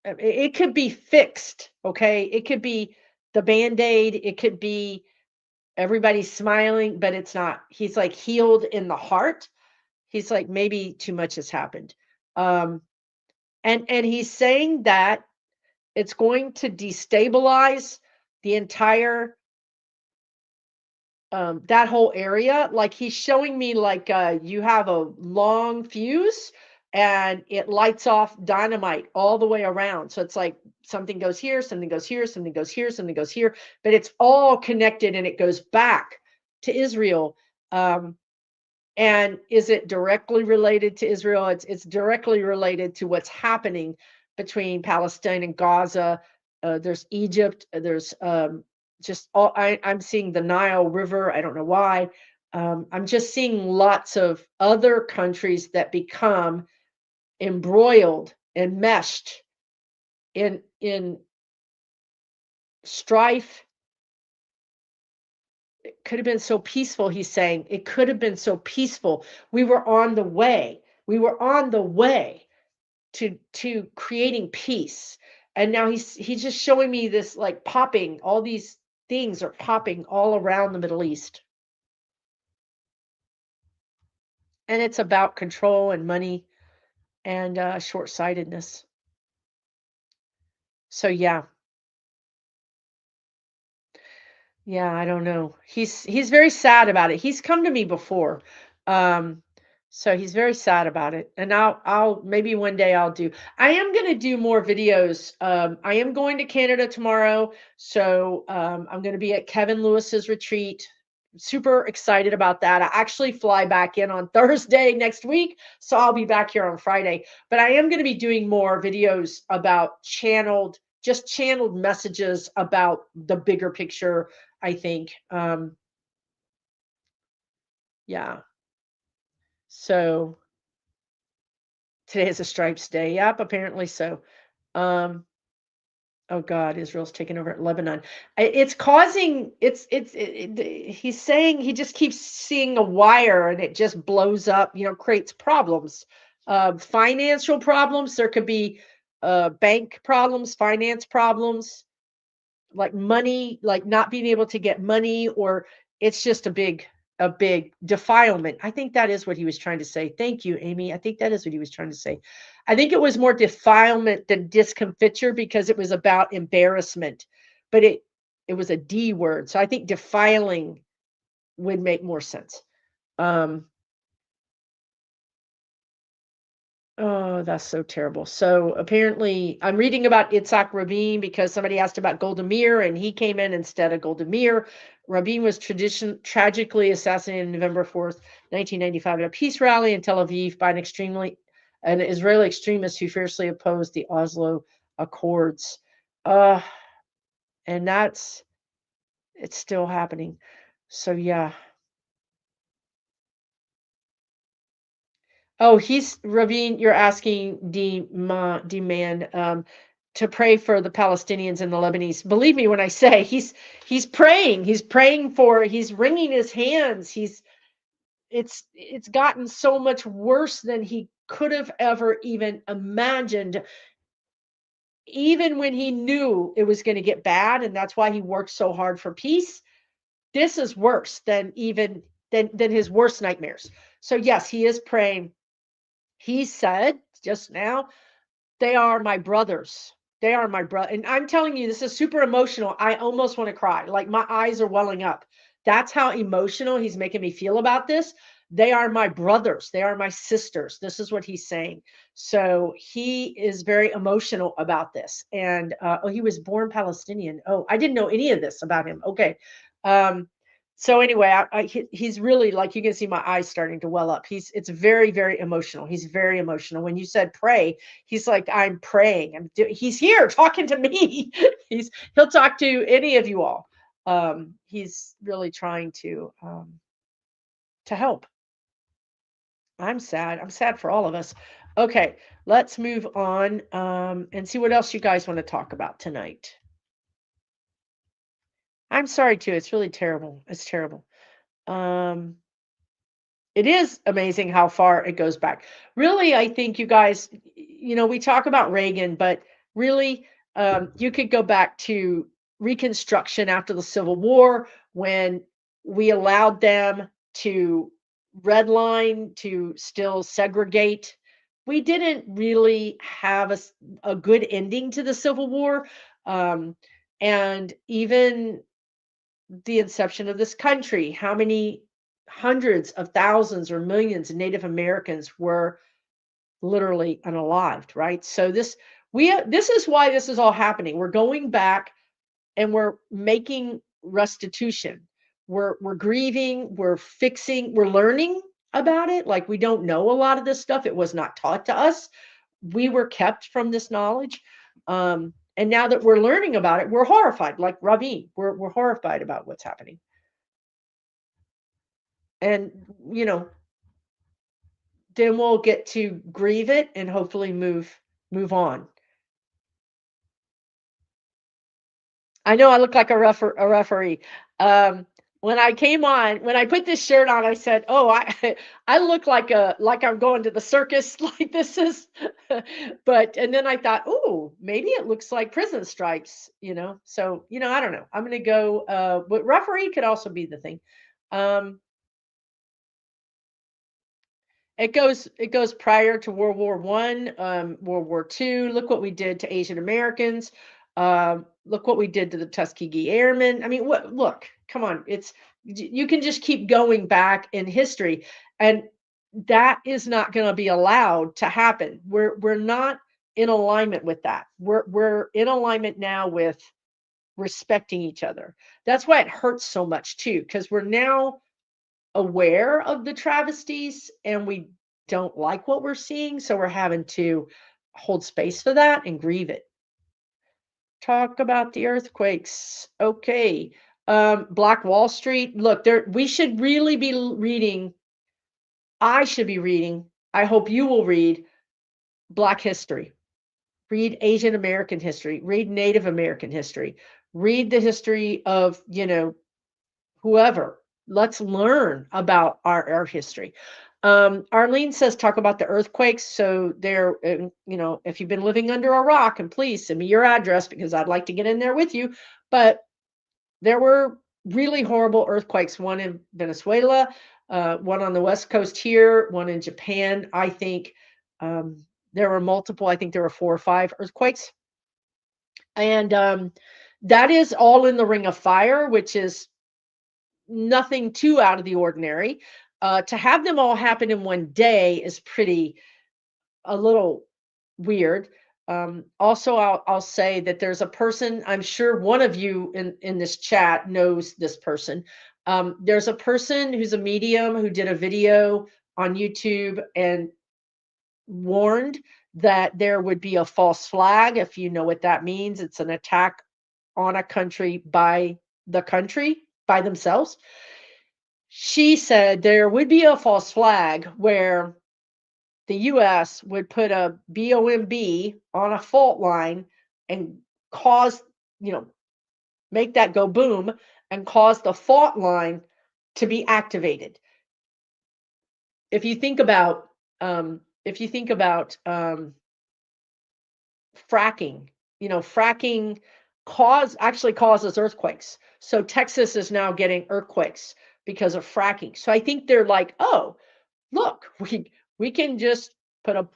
It could be fixed, okay? It could be the Band-Aid, it could be everybody's smiling, but it's not. He's like healed in the heart. He's like maybe too much has happened. Um, and he's saying that it's going to destabilize the entire that whole area. Like he's showing me like you have a long fuse and it lights off dynamite all the way around. So it's like something goes here, something goes here, something goes here, something goes here, but it's all connected and it goes back to Israel. Um, And is it directly related to Israel? It's directly related to what's happening between Palestine and Gaza. There's Egypt. There's just all. I'm seeing the Nile River. I don't know why. I'm just seeing lots of other countries that become embroiled and meshed in strife. It could have been so peaceful, he's saying. It could have been so peaceful. We were on the way. We were on the way to creating peace. And now he's just showing me this like popping. All these things are popping all around the Middle East. And it's about control and money and short-sightedness. So yeah. Yeah, I don't know. He's very sad about it. He's come to me before. Um, so he's very sad about it. And I'll maybe one day I'll do. I am going to do more videos. I am going to Canada tomorrow. So I'm going to be at Kevin Lewis's retreat. Super excited about that. I actually fly back in on Thursday next week, so I'll be back here on Friday. But I am going to be doing more videos about just channeled messages about the bigger picture, I think. Yeah. So today is a stripes day. Yep, apparently so. Um, oh God, Israel's taken over Lebanon. It's causing. He's saying he just keeps seeing a wire and it just blows up. Creates problems. Financial problems. There could be bank problems, finance problems, like money, like not being able to get money, or it's just a big defilement. I think that is what he was trying to say. Thank you, Amy. I think that is what he was trying to say. I think it was more defilement than discomfiture because it was about embarrassment, but it was a D word. So I think defiling would make more sense. Um, Oh, that's so terrible. So apparently, I'm reading about Itzhak Rabin because somebody asked about Golda Meir, and he came in instead of Golda Meir. Rabin was tragically assassinated November 4th, 1995, at a peace rally in Tel Aviv by an Israeli extremist who fiercely opposed the Oslo Accords. Uh, and it's still happening. So yeah. Oh, he's Rabin, you're asking demand to pray for the Palestinians and the Lebanese. Believe me when I say he's praying. He's wringing his hands. It's gotten so much worse than he could have ever even imagined, even when he knew it was going to get bad, and that's why he worked so hard for peace. This is worse than his worst nightmares. So yes, he is praying. He said just now, they are my brothers. They are my brother. And I'm telling you, this is super emotional. I almost want to cry. Like my eyes are welling up. That's how emotional he's making me feel about this. They are my brothers. They are my sisters. This is what he's saying. So he is very emotional about this. And he was born Palestinian. Oh, I didn't know any of this about him. Okay. Um, so anyway, he's really, like, you can see my eyes starting to well up. It's very, very emotional. He's very emotional. When you said pray, he's like, I'm praying. He's here talking to me. He'll talk to any of you all. He's really trying to help. I'm sad. I'm sad for all of us. Okay, let's move on and see what else you guys want to talk about tonight. I'm sorry too. It's really terrible. It's terrible. Um, It is amazing how far it goes back. Really, I think you guys, we talk about Reagan, but really, you could go back to Reconstruction after the Civil War when we allowed them to redline, to still segregate. We didn't really have a good ending to the Civil War. Um, and even the inception of this country, how many hundreds of thousands or millions of Native Americans were literally unalived, right? So this is why this is all happening. We're going back and we're making restitution. We're grieving, we're fixing, we're learning. about it. Like we don't know a lot of this stuff. It was not taught to us. We were kept from this knowledge. And now that we're learning about it, we're horrified. Like Rabin, we're horrified about what's happening. And you know, then we'll get to grieve it and hopefully move on. I know I look like a referee. Um, when I came on, when I put this shirt on, I said, "Oh, I I look like I'm going to the circus like this is." But and then I thought, "Oh, maybe it looks like prison stripes, you know." So, I don't know. I'm going to go but referee could also be the thing. Um it goes prior to World War One, World War Two. Look what we did to Asian Americans. Look what we did to the Tuskegee Airmen. I mean, what? Look, come on. You can just keep going back in history, and that is not going to be allowed to happen. We're not in alignment with that. We're in alignment now with respecting each other. That's why it hurts so much too, because we're now aware of the travesties and we don't like what we're seeing. So we're having to hold space for that and grieve it. Talk about the earthquakes. Okay. Black Wall Street. Look, we should really be reading. I should be reading. I hope you will read Black history. Read Asian American history. Read Native American history. Read the history of, whoever. Let's learn about our history. Arlene says, talk about the earthquakes. So if you've been living under a rock, and please send me your address because I'd like to get in there with you. But there were really horrible earthquakes, one in Venezuela, one on the West Coast here, one in Japan. I think there were multiple, I think there were 4 or 5 earthquakes. And that is all in the Ring of Fire, which is nothing too out of the ordinary. To have them all happen in one day is a little weird. Also, I'll say that there's a person, I'm sure one of you in this chat knows this person. There's a person who's a medium who did a video on YouTube and warned that there would be a false flag. If you know what that means, it's an attack on a country by the country, by themselves. She said there would be a false flag where the US would put a BOMB on a fault line and cause, make that go boom and cause the fault line to be activated. If you think about, fracking, fracking actually causes earthquakes. So Texas is now getting earthquakes because of fracking. So I think they're like, oh, look, we can just put a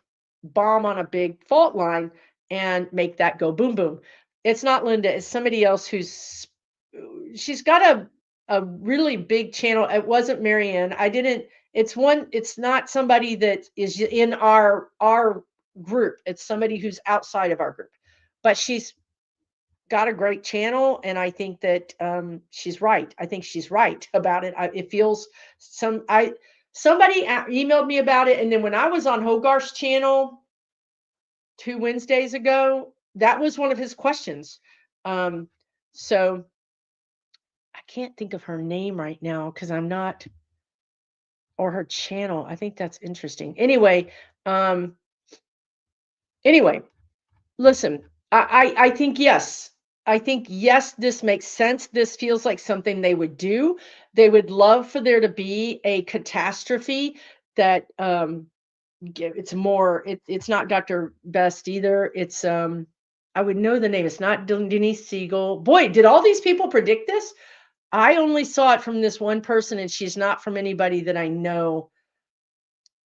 bomb on a big fault line and make that go boom boom. It's not Linda, it's somebody else she's got a really big channel. It wasn't Marianne. It's not somebody that is in our group. It's somebody who's outside of our group. But she's got a great channel, and I think that she's right. I think she's right about it. It feels somebody emailed me about it, and then when I was on Hogarth's channel 2 Wednesdays ago, that was one of his questions. So I can't think of her name right now because I'm not, or her channel. I think that's interesting. Anyway, listen, I think yes. I think yes, this makes sense. This feels like something they would do. They would love for there to be a catastrophe that it's not Dr. Best either. It's I would know the name. It's not Denise Siegel. Boy, did all these people predict this? I only saw it from this one person, and she's not from anybody that I know.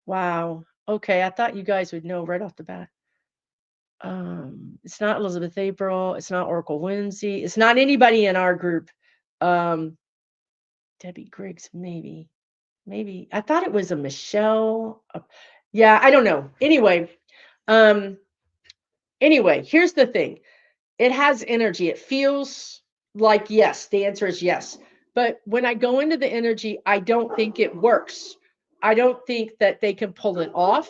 Wow. Okay, I thought you guys would know right off the bat. It's not Elizabeth April. It's not Oracle Whimsy. It's not anybody in our group. Debbie Griggs, maybe. I thought it was a Michelle. Yeah, I don't know. Anyway, here's the thing. It has energy. It feels like yes. The answer is yes. But when I go into the energy, I don't think it works. I don't think that they can pull it off.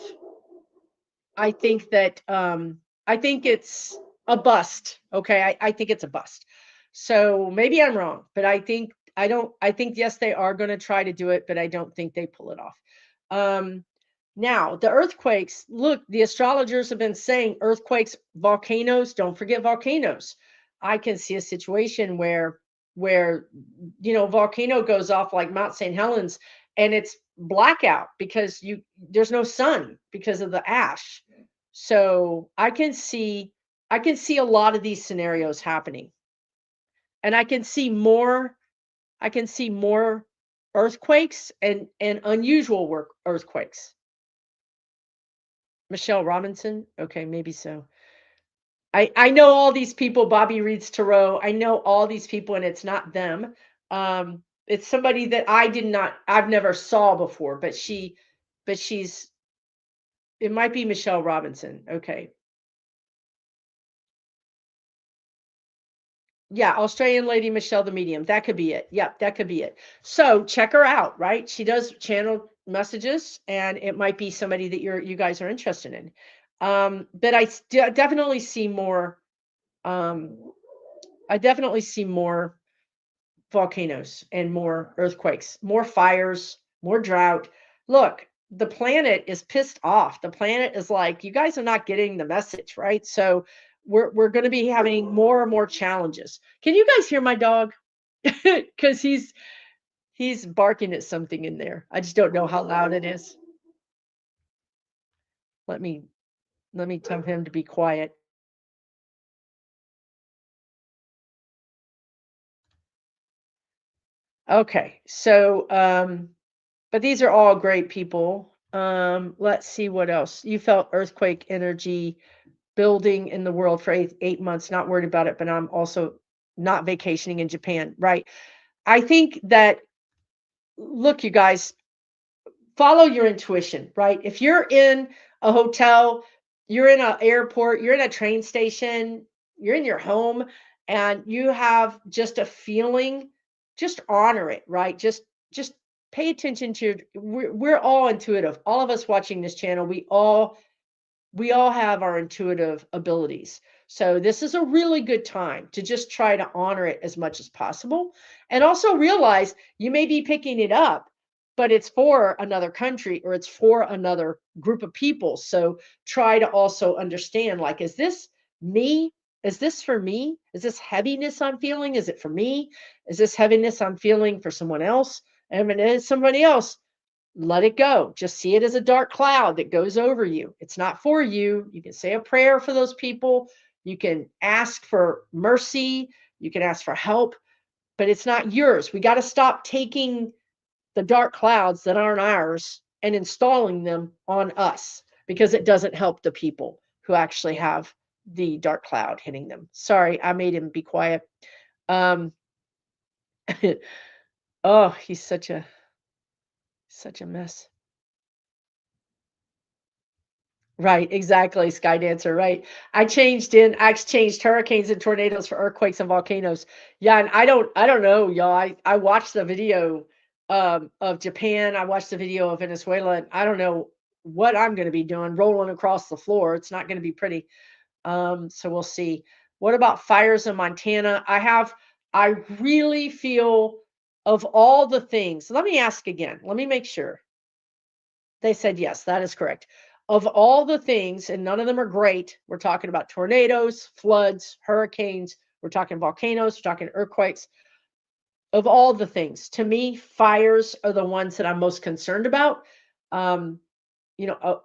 I think that I think it's a bust. Okay. I think it's a bust. So maybe I'm wrong, but I think yes, they are going to try to do it, but I don't think they pull it off. Um Now, the earthquakes, look, the astrologers have been saying earthquakes, volcanoes, don't forget volcanoes. I can see a situation where volcano goes off like Mount St. Helens and it's blackout because you there's no sun because of the ash. So, I can see a lot of these scenarios happening. And I can see more earthquakes and unusual work earthquakes. Michelle Robinson? Okay, maybe so. I know all these people, Bobby reads tarot. I know all these people, and it's not them. It's somebody that I've never saw before, but it might be Michelle Robinson. Okay. Yeah, Australian lady Michelle the medium. That could be it. Yep, that could be it. So check her out, right? She does channel messages, and it might be somebody that you guys are interested in. But definitely see more. Um, I definitely see more volcanoes and more earthquakes, more fires, more drought. Look, the planet is pissed off. The planet is like, you guys are not getting the message, right? So we're going to be having more and more challenges. Can you guys hear my dog? Because he's barking at something in there. I just don't know how loud it is. Let me let me tell him to be quiet. Okay, so but these are all great people. Let's see what else. You felt earthquake energy building in the world for 8 months, not worried about it, but I'm also not vacationing in Japan, right? I think that, look, you guys, follow your intuition, right? If you're in a hotel, you're in an airport, you're in a train station, you're in your home, and you have just a feeling, just honor it, right? Just pay attention to we're all intuitive. All of us watching this channel, we all have our intuitive abilities. So this is a really good time to just try to honor it as much as possible. And also realize you may be picking it up, but it's for another country or it's for another group of people. So try to also understand, like, is this me? Is this for me? Is this heaviness I'm feeling? Is it for me? Is this heaviness I'm feeling for someone else? And if it is somebody else, let it go. Just see it as a dark cloud that goes over you. It's not for you. You can say a prayer for those people. You can ask for mercy. You can ask for help, but it's not yours. We got to stop taking the dark clouds that aren't ours and installing them on us because it doesn't help the people who actually have the dark cloud hitting them. Sorry, I made him be quiet. Um, oh, he's such a mess. Right, exactly, Sky Dancer, right. I exchanged hurricanes and tornadoes for earthquakes and volcanoes. Yeah, and I don't know, y'all. I watched the video of Japan. I watched the video of Venezuela, and I don't know what I'm gonna be doing, rolling across the floor. It's not gonna be pretty. So we'll see. What about fires in Montana? I really feel, of all the things, let me ask again. Let me make sure. They said yes, that is correct. Of all the things, and none of them are great, we're talking about tornadoes, floods, hurricanes, we're talking volcanoes, we're talking earthquakes. Of all the things, to me, fires are the ones that I'm most concerned about. Um, you know,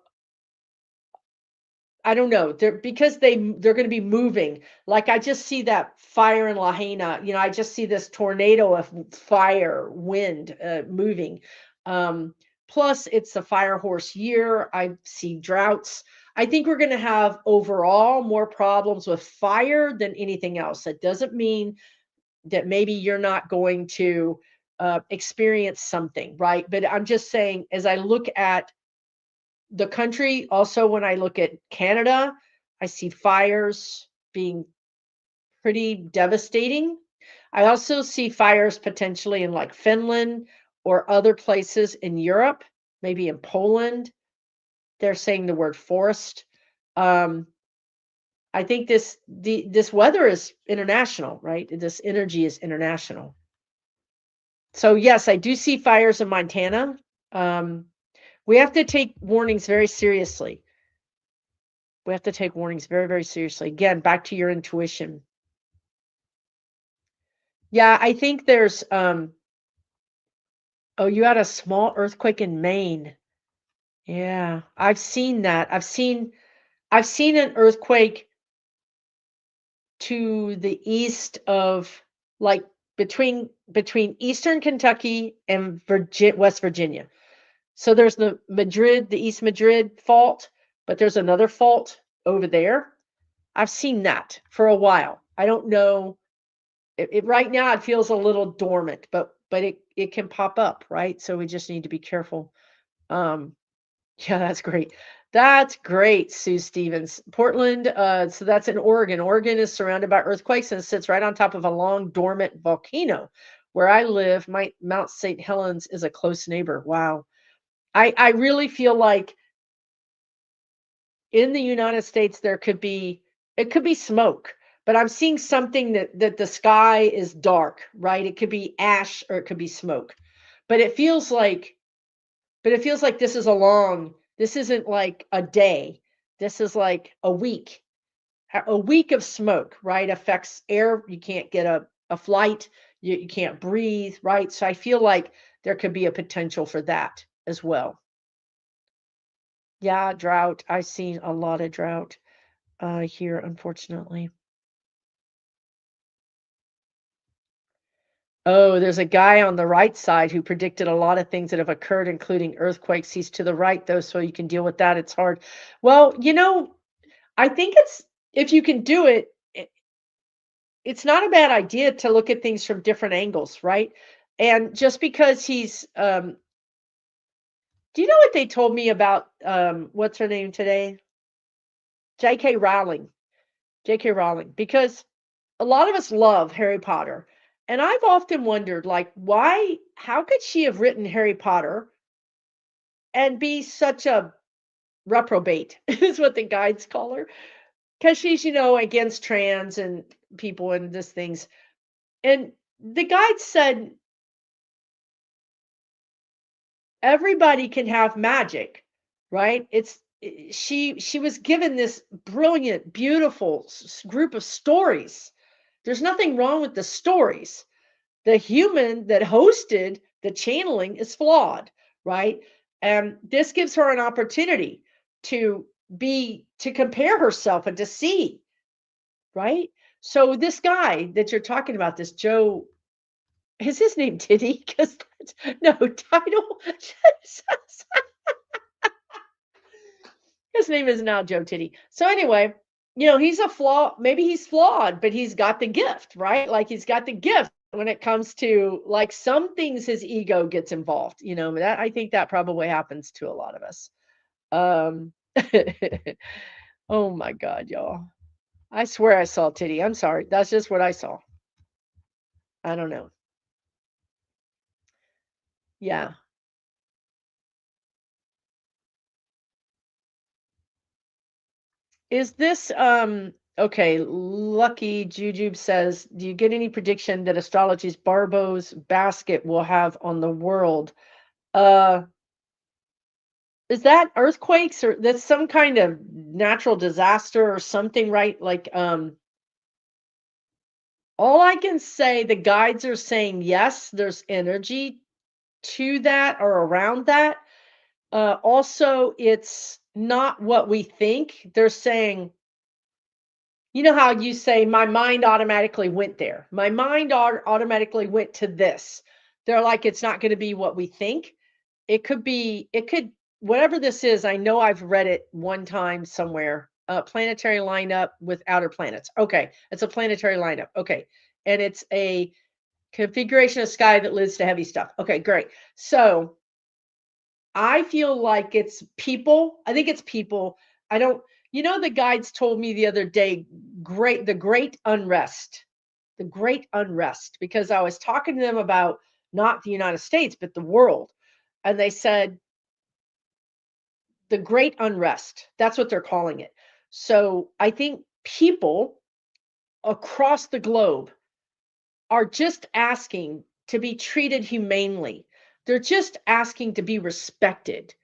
I don't know. They're because they're going to be moving. Like I just see that fire in Lahaina. I just see this tornado of fire, wind moving. Um, Plus, it's a fire horse year. I see droughts. I think we're going to have overall more problems with fire than anything else. That doesn't mean that maybe you're not going to experience something, right? But I'm just saying, as I look at the country, also when I look at Canada, I see fires being pretty devastating. I also see fires potentially in like Finland or other places in Europe. maybe in Poland. They're saying the word forest. Um, I think this weather is international, right? This energy is international. So yes, I do see fires in Montana. Um, we have to take warnings very seriously. We have to take warnings very, very seriously. Again, back to your intuition. Yeah, I think there's oh, you had a small earthquake in Maine. Yeah, I've seen that. I've seen an earthquake to the east of, like, between eastern Kentucky and West Virginia. So there's the East Madrid fault, but there's another fault over there. I've seen that for a while. I don't know. Right now it feels a little dormant, but it can pop up, right? So we just need to be careful. Um, yeah, that's great. That's great, Sue Stevens. Portland, so that's in Oregon. Oregon is surrounded by earthquakes and sits right on top of a long dormant volcano. Where I live, my Mount St. Helens is a close neighbor. Wow. I really feel like in the United States there could be it could be smoke, but I'm seeing something that the sky is dark, right? It could be ash or it could be smoke. But it feels like this isn't like a day. This is like a week. A week of smoke, right? Affects air. You can't get a flight. You can't breathe, right? So I feel like there could be a potential for that as well. Yeah, drought. I've seen a lot of drought here, unfortunately. Oh, there's a guy on the right side who predicted a lot of things that have occurred, including earthquakes. He's to the right, though, so you can deal with that. It's hard. Well, I think if you can do it, it's not a bad idea to look at things from different angles, right? And just because do you know what they told me about, what's her name today? J.K. Rowling. J.K. Rowling, because a lot of us love Harry Potter. And I've often wondered, like, how could she have written Harry Potter and be such a reprobate, is what the guides call her? Because she's, against trans and people and this things. And the guides said everybody can have magic, right? She was given this brilliant, beautiful group of stories. There's nothing wrong with the stories. The human that hosted the channeling is flawed, right? And this gives her an opportunity to to compare herself and to see, right? So this guy that you're talking about, this Joe, is his name Diddy? Because no title. His name is now Joe Titty. So anyway, he's a flaw. Maybe he's flawed, but he's got the gift, right? Like he's got the gift when it comes to like some things. His ego gets involved. That I think that probably happens to a lot of us. Um, oh my God, y'all! I swear I saw Titty. I'm sorry. That's just what I saw. I don't know. Yeah. Is this okay, Lucky Jujube says, do you get any prediction that astrology's Barbo's basket will have on the world? Uh is that earthquakes or that's some kind of natural disaster or something, right? Like all I can say, the guides are saying yes, there's energy to that or around that. Also, it's not what we think. They're saying, you know how you say, my mind automatically went there. My mind automatically went to this. They're like, it's not going to be what we think. Whatever this is, I know I've read it one time somewhere. Planetary lineup with outer planets. Okay. It's a planetary lineup. Okay. And it's a configuration of sky that leads to heavy stuff. Okay, great. So I feel like it's people. I think it's people. I don't, the guides told me the other day, the great unrest, because I was talking to them about not the United States, but the world. And they said, the great unrest. That's what they're calling it. So I think people across the globe are just asking to be treated humanely. They're just asking to be respected.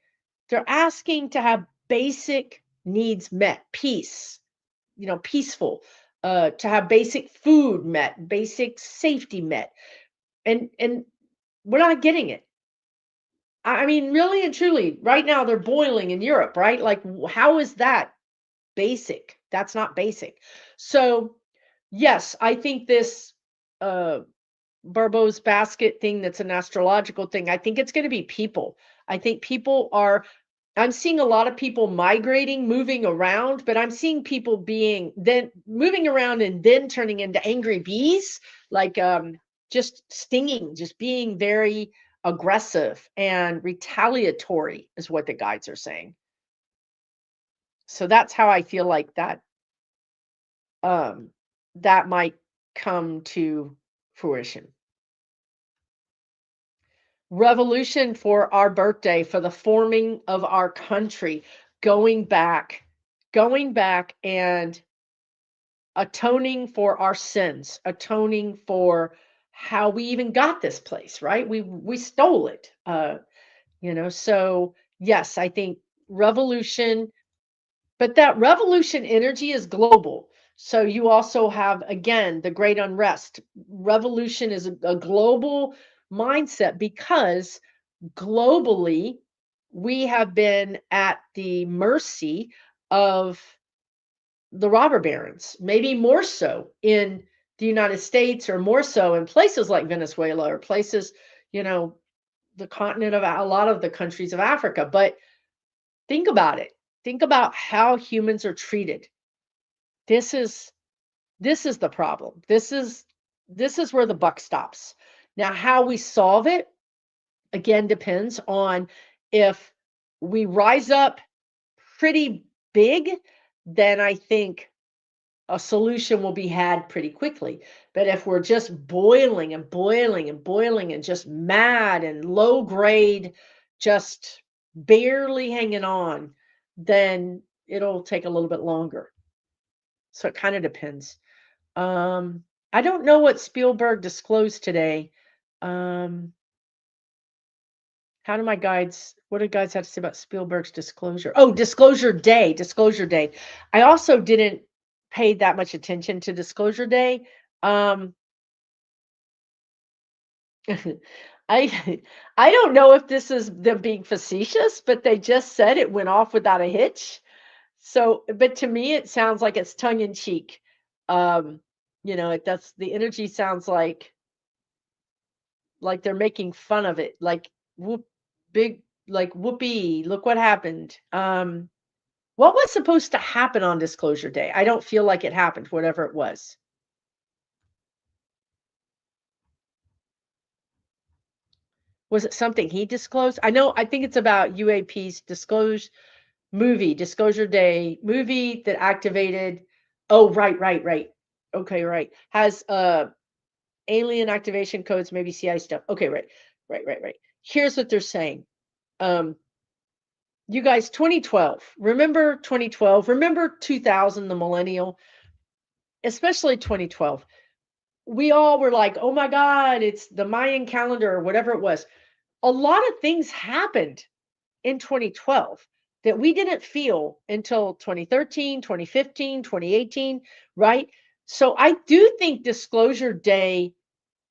They're asking to have basic needs met, peace, peaceful, to have basic food met, basic safety met. And we're not getting it. I mean, really and truly, right now they're boiling in Europe, right? Like, how is that basic? That's not basic. So, yes, I think this uh, Barbeau's basket thing that's an astrological thing, I think it's going to be people. I think people are, I'm seeing a lot of people migrating, moving around, but I'm seeing people being then moving around and then turning into angry bees, like just stinging, just being very aggressive and retaliatory is what the guides are saying. So that's how I feel like um that might come to fruition. Revolution for our birthday, for the forming of our country, going back and atoning for our sins, atoning for how we even got this place, right? We stole it. So yes, I think revolution, but that revolution energy is global. So you also have, again, the great unrest. Revolution is a global mindset because globally we have been at the mercy of the robber barons, maybe more so in the United States or more so in places like Venezuela or places, you know, the continent of a lot of the countries of Africa. But think about it. Think about how humans are treated. This is this is the problem. This is where the buck stops. Now, how we solve it again depends on if we rise up pretty big, then I think a solution will be had pretty quickly. But if we're just boiling and boiling and boiling and just mad and low grade, just barely hanging on, then it'll take a little bit longer. So it kind of depends. Um, I don't know what Spielberg disclosed today. Um, how do my guides, what do guides have to say about Spielberg's disclosure? Oh, disclosure day, disclosure day. I also didn't pay that much attention to disclosure day. Um, I I don't know if this is them being facetious, but they just said it went off without a hitch. So, but to me, it sounds like it's tongue in cheek. Um, that's the energy sounds like they're making fun of it, like whoop, big, like whoopee, look what happened. What was supposed to happen on disclosure day? I don't feel like it happened, whatever it was. Was it something he disclosed? I think it's about UAP's disclosure day movie that activated. Oh, right, right, right. Okay, right. Has alien activation codes, maybe CI stuff. Okay, right, right, right, right. Here's what they're saying. Um, you guys, 2012. Remember 2012? Remember 2000, the millennial, especially 2012. We all were like, "Oh my God, it's the Mayan calendar or whatever it was." A lot of things happened in 2012 that we didn't feel until 2013, 2015, 2018, right? So I do think disclosure day,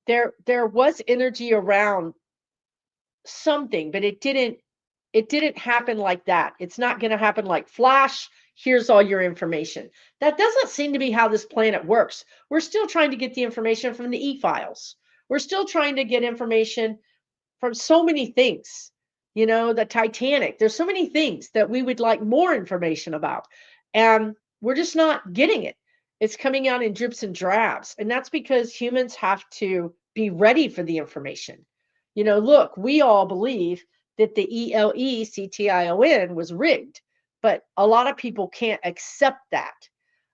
there was energy around something, but it didn't happen like that. It's not going to happen like flash, here's all your information. That doesn't seem to be how this planet works. We're still trying to get the information from the e-files. We're still trying to get information from so many things. The Titanic. There's so many things that we would like more information about. And we're just not getting it. It's coming out in drips and drabs. And that's because humans have to be ready for the information. Look, we all believe that the ELECTION was rigged, but a lot of people can't accept that.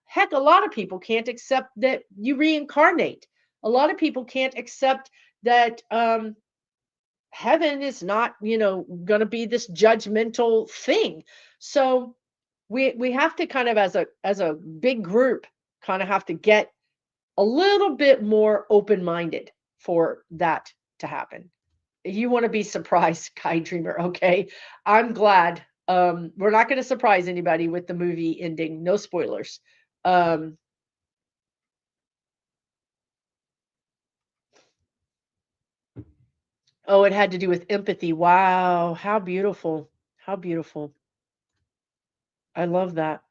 Heck, a lot of people can't accept that you reincarnate. A lot of people can't accept that heaven is not, going to be this judgmental thing. So we have to kind of, as a big group, kind of have to get a little bit more open-minded for that to happen. You want to be surprised, Kai Dreamer. Okay. I'm glad. We're not going to surprise anybody with the movie ending. No spoilers. Um, oh, it had to do with empathy. Wow. How beautiful. How beautiful. I love that.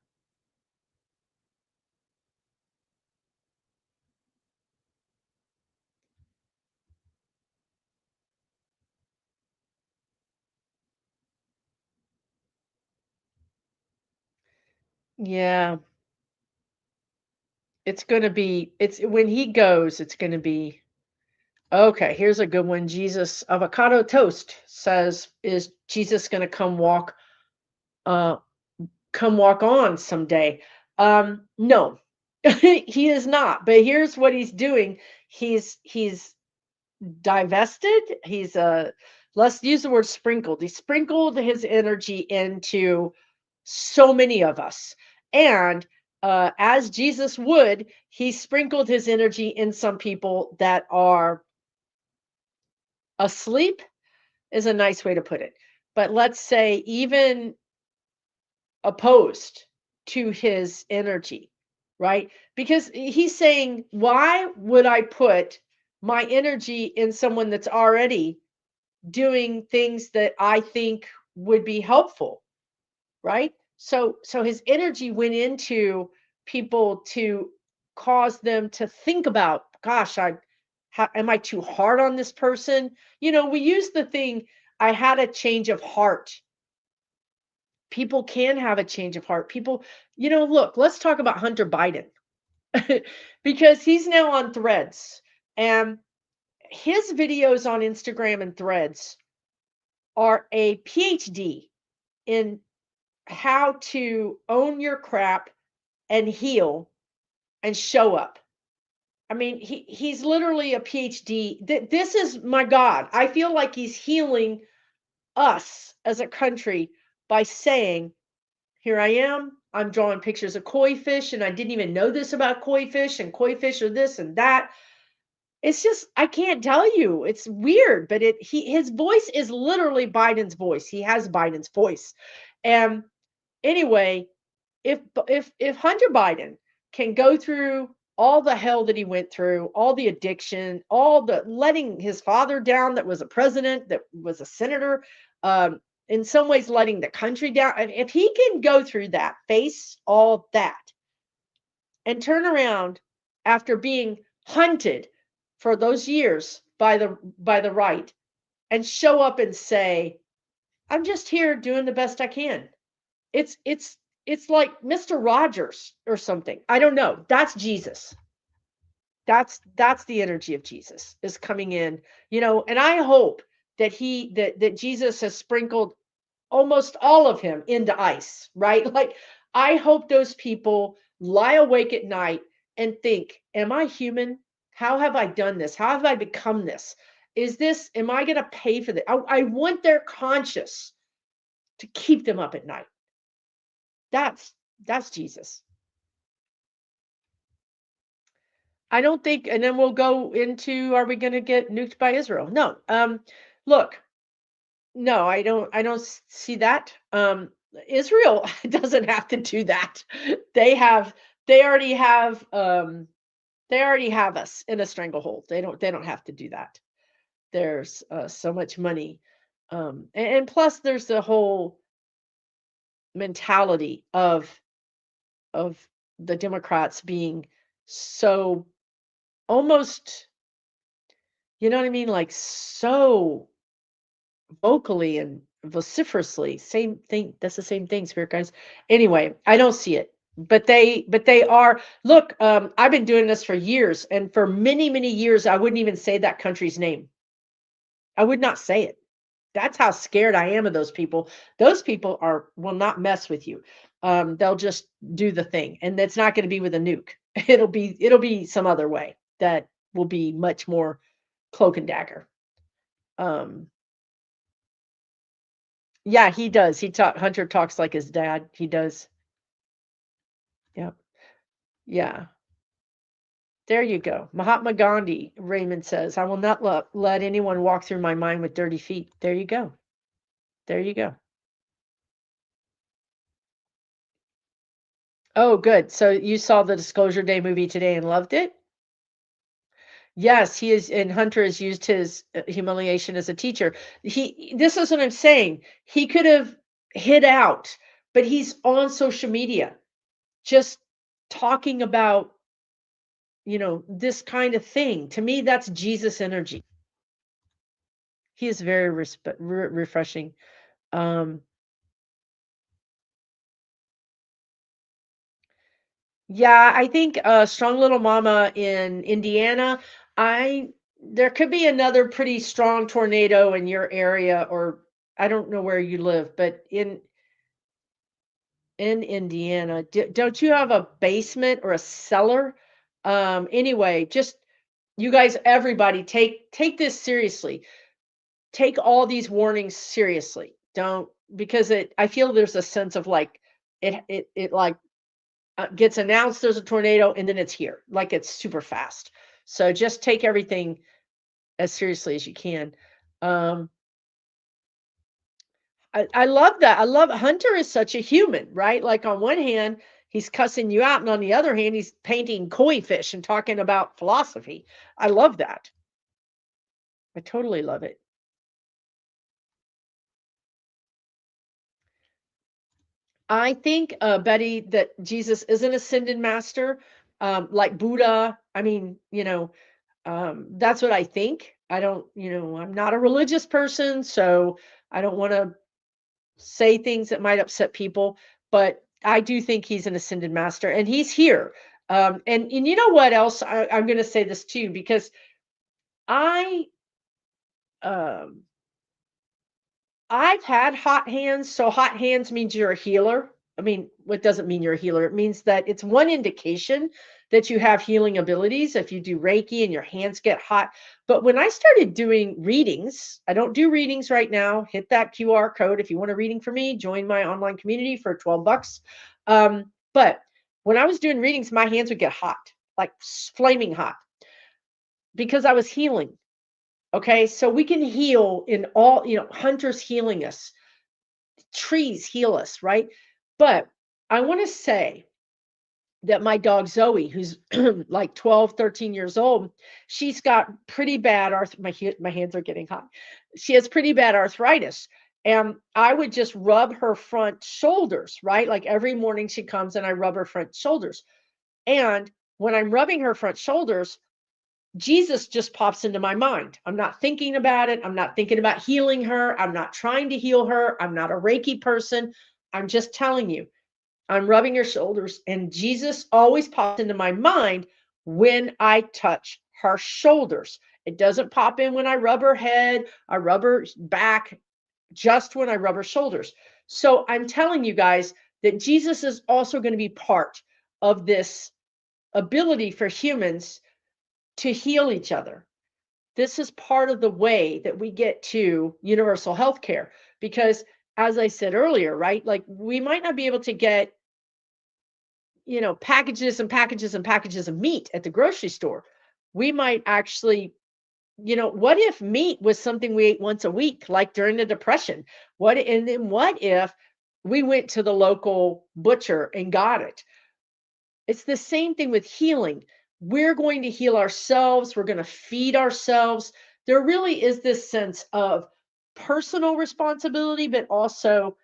Yeah. It's going to be, it's when he goes, it's going to be, okay. Here's a good one. Jesus avocado toast says, is Jesus going to uh, come walk on someday? No, he is not. But here's what he's doing. He's divested. He's let's use the word sprinkled. He sprinkled his energy into so many of us. And as Jesus would, he sprinkled his energy in some people that are asleep, is a nice way to put it. But let's say even opposed to his energy, right? Because he's saying, why would I put my energy in someone that's already doing things that I think would be helpful, right? So his energy went into people to cause them to think about, gosh, am I too hard on this person? We use the thing, I had a change of heart. People can have a change of heart. People, look, let's talk about Hunter Biden because he's now on Threads, and his videos on Instagram and Threads are a PhD in how to own your crap and heal and show up. I mean, he's literally a PhD. This is my God. I feel like he's healing us as a country by saying, here I am. I'm drawing pictures of koi fish, and I didn't even know this about koi fish are this and that. It's just I can't tell you. It's weird, but his voice is literally Biden's voice. He has Biden's voice. And anyway, if Hunter Biden can go through all the hell that he went through, all the addiction, all the letting his father down that was a president, that was a senator, in some ways letting the country down, and if he can go through that, face all that, and turn around after being hunted for those years by the right, and show up and say, I'm just here doing the best I can. It's like Mr. Rogers or something. I don't know. That's Jesus. That's the energy of Jesus is coming in, and I hope that Jesus has sprinkled almost all of him into ice, right? Like I hope those people lie awake at night and think, am I human? How have I done this? How have I become this? Am I going to pay for this? I want their conscience to keep them up at night. That's Jesus. I don't think, and then we'll go into, are we going to get nuked by Israel? No. Look, no, I don't see that. Israel doesn't have to do that. They have, they already have, they already have us in a stranglehold. They don't have to do that. There's so much money. And plus there's the whole mentality of the Democrats being so almost, you know what I mean? Like so vocally and vociferously. Same thing. That's the same thing, spirit guys. Anyway, I don't see it. But they are, look, I've been doing this for years, and for many, many years, I wouldn't even say that country's name. I would not say it. That's how scared I am of those people. Those people will not mess with you. They'll just do the thing, and it's not going to be with a nuke. It'll be some other way that will be much more cloak and dagger. Um, Yeah, he does. Hunter talks like his dad. He does. Yep. Yeah. There you go. Mahatma Gandhi, Raymond says, I will not let anyone walk through my mind with dirty feet. There you go. There you go. Oh, good. So you saw the Disclosure Day movie today and loved it? Yes, he is, and Hunter has used his humiliation as a teacher. This is what I'm saying. He could have hid out, but he's on social media just talking about, this kind of thing. To me, that's Jesus energy. He is very refreshing. Um, yeah, I think Strong Little Mama in Indiana. I There could be another pretty strong tornado in your area, or I don't know where you live, but in Indiana, don't you have a basement or a cellar? Anyway, just you guys, everybody, take this seriously. Take all these warnings seriously. Don't because I feel there's a sense of like it like gets announced there's a tornado and then it's here, like it's super fast. So just take everything as seriously as you can. Um, I love that. I love Hunter is such a human, right? Like on one hand, he's cussing you out, and on the other hand, he's painting koi fish and talking about philosophy. I love that. I totally love it. I think, Betty, that Jesus is an ascended master, like Buddha. I mean, that's what I think. I don't, I'm not a religious person, so I don't want to say things that might upset people, but I do think he's an ascended master and he's here. And you know what else? I'm going to say this too, because I, um, I've had hot hands, so hot hands means you're a healer. I mean, what doesn't mean you're a healer? It means that it's one indication that you have healing abilities if you do Reiki and your hands get hot. But when I started doing readings, I don't do readings right now. Hit that QR code if you want a reading for me. Join my online community for 12 bucks. But when I was doing readings, my hands would get hot, like flaming hot, because I was healing. Okay, so we can heal in all, hunters healing us, trees heal us, right? But I want to say that my dog Zoe, who's like 12, 13 years old, she's got pretty bad my hands are getting hot. She has pretty bad arthritis. And I would just rub her front shoulders, right? Like every morning she comes and I rub her front shoulders. And when I'm rubbing her front shoulders, Jesus just pops into my mind. I'm not thinking about it. I'm not thinking about healing her. I'm not trying to heal her. I'm not a Reiki person. I'm just telling you, I'm rubbing her shoulders, and Jesus always pops into my mind when I touch her shoulders. It doesn't pop in when I rub her head, I rub her back, just when I rub her shoulders. So I'm telling you guys that Jesus is also going to be part of this ability for humans to heal each other. This is part of the way that we get to universal health care because, as I said earlier, right, like we might not be able to get packages and packages and packages of meat at the grocery store. We might actually, what if meat was something we ate once a week, like during the Depression? And then what if we went to the local butcher and got it? It's the same thing with healing. We're going to heal ourselves, we're going to feed ourselves. There really is this sense of personal responsibility, but also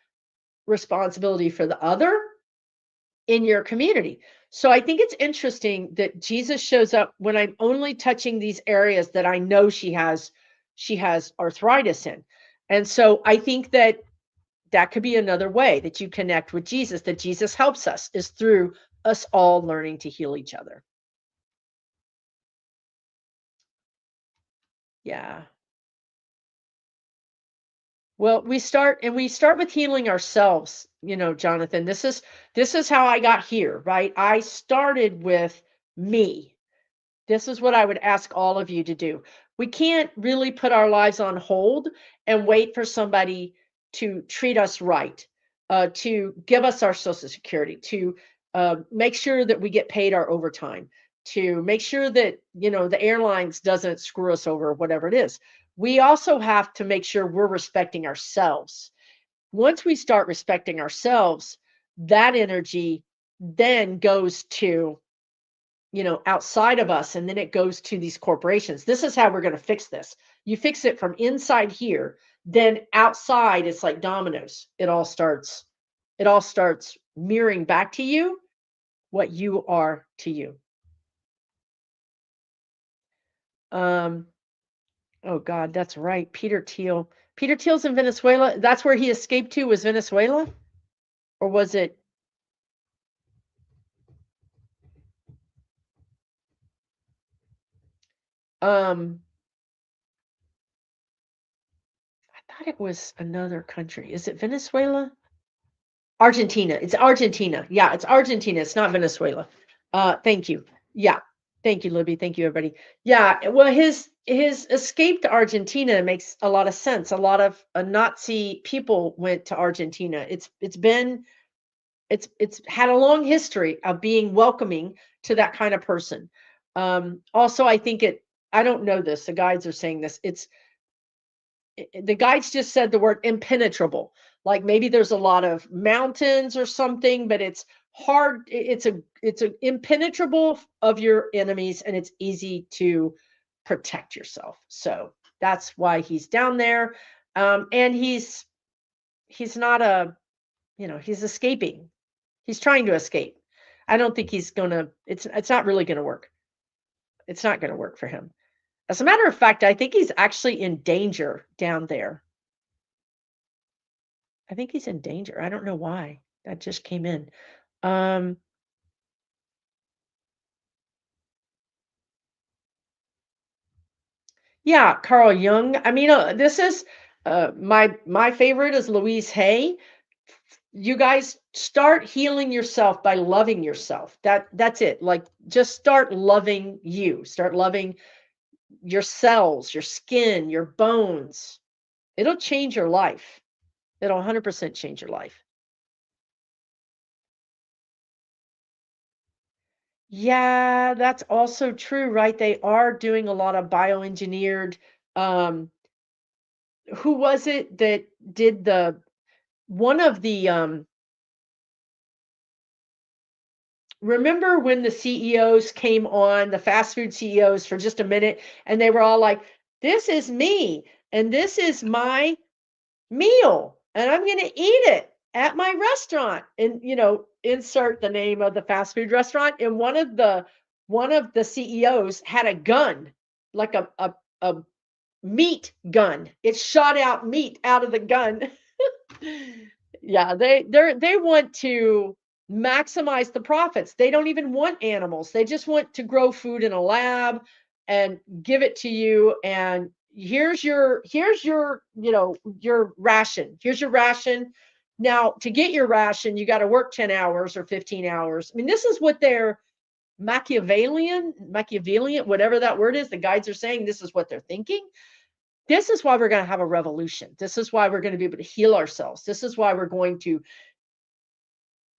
responsibility for the other in your community. So I think it's interesting that Jesus shows up when I'm only touching these areas that I know she has arthritis in. And so I think that that could be another way that you connect with Jesus, that Jesus helps us is through us all learning to heal each other. Yeah. Well, we start with healing ourselves, Jonathan. This is how I got here, right? I started with me. This is what I would ask all of you to do. We can't really put our lives on hold and wait for somebody to treat us right, to give us our Social Security, to make sure that we get paid our overtime, to make sure that the airlines doesn't screw us over, whatever it is. We also have to make sure we're respecting ourselves. Once we start respecting ourselves, that energy then goes to outside of us, and then it goes to these corporations. This is how we're going to fix this. You fix it from inside here, then outside it's like dominoes. It all starts mirroring back to you what you are to you. Um oh God, that's right. Peter Thiel. Peter Thiel's in Venezuela. That's where he escaped to, was Venezuela? Or was it um I thought it was another country. Is it Venezuela? Argentina. It's Argentina. Yeah, it's Argentina. It's not Venezuela. Thank you. Yeah. Thank you, Libby. Thank you, everybody. Yeah. Well, his escape to Argentina makes a lot of sense. A lot of Nazi people went to Argentina. It's had a long history of being welcoming to that kind of person. Also, I think I don't know this. The guides are saying this. The guides just said the word impenetrable. Like maybe there's a lot of mountains or something, but it's hard. It's a impenetrable of your enemies, and it's easy to protect yourself. So that's why he's down there, and he's not he's escaping. He's trying to escape. I don't think he's gonna. It's not really gonna work. It's not gonna work for him. As a matter of fact, I think he's actually in danger down there. I think he's in danger. I don't know why. That just came in. Um, yeah, Carl Jung. I mean, this is my favorite is Louise Hay. You guys start healing yourself by loving yourself. That's it. Like just start loving you. Start loving your cells, your skin, your bones. It'll change your life. It'll 100% change your life. Yeah, that's also true, right? They are doing a lot of bioengineered. Um, who was it that did the one of the remember when the CEOs came on, the fast food CEOs for just a minute, and they were all like, "This is me, and this is my meal, and I'm going to eat it at my restaurant." And insert the name of the fast food restaurant. And one of the CEOs had a gun, like a meat gun. It shot out meat out of the gun. Yeah, they want to maximize the profits. They don't even want animals. They just want to grow food in a lab and give it to you, and here's your ration. Here's your ration. Now, to get your ration, you got to work 10 hours or 15 hours. I mean, this is what they're Machiavellian, whatever that word is, the guides are saying this is what they're thinking. This is why we're going to have a revolution. This is why we're going to be able to heal ourselves. This is why we're going to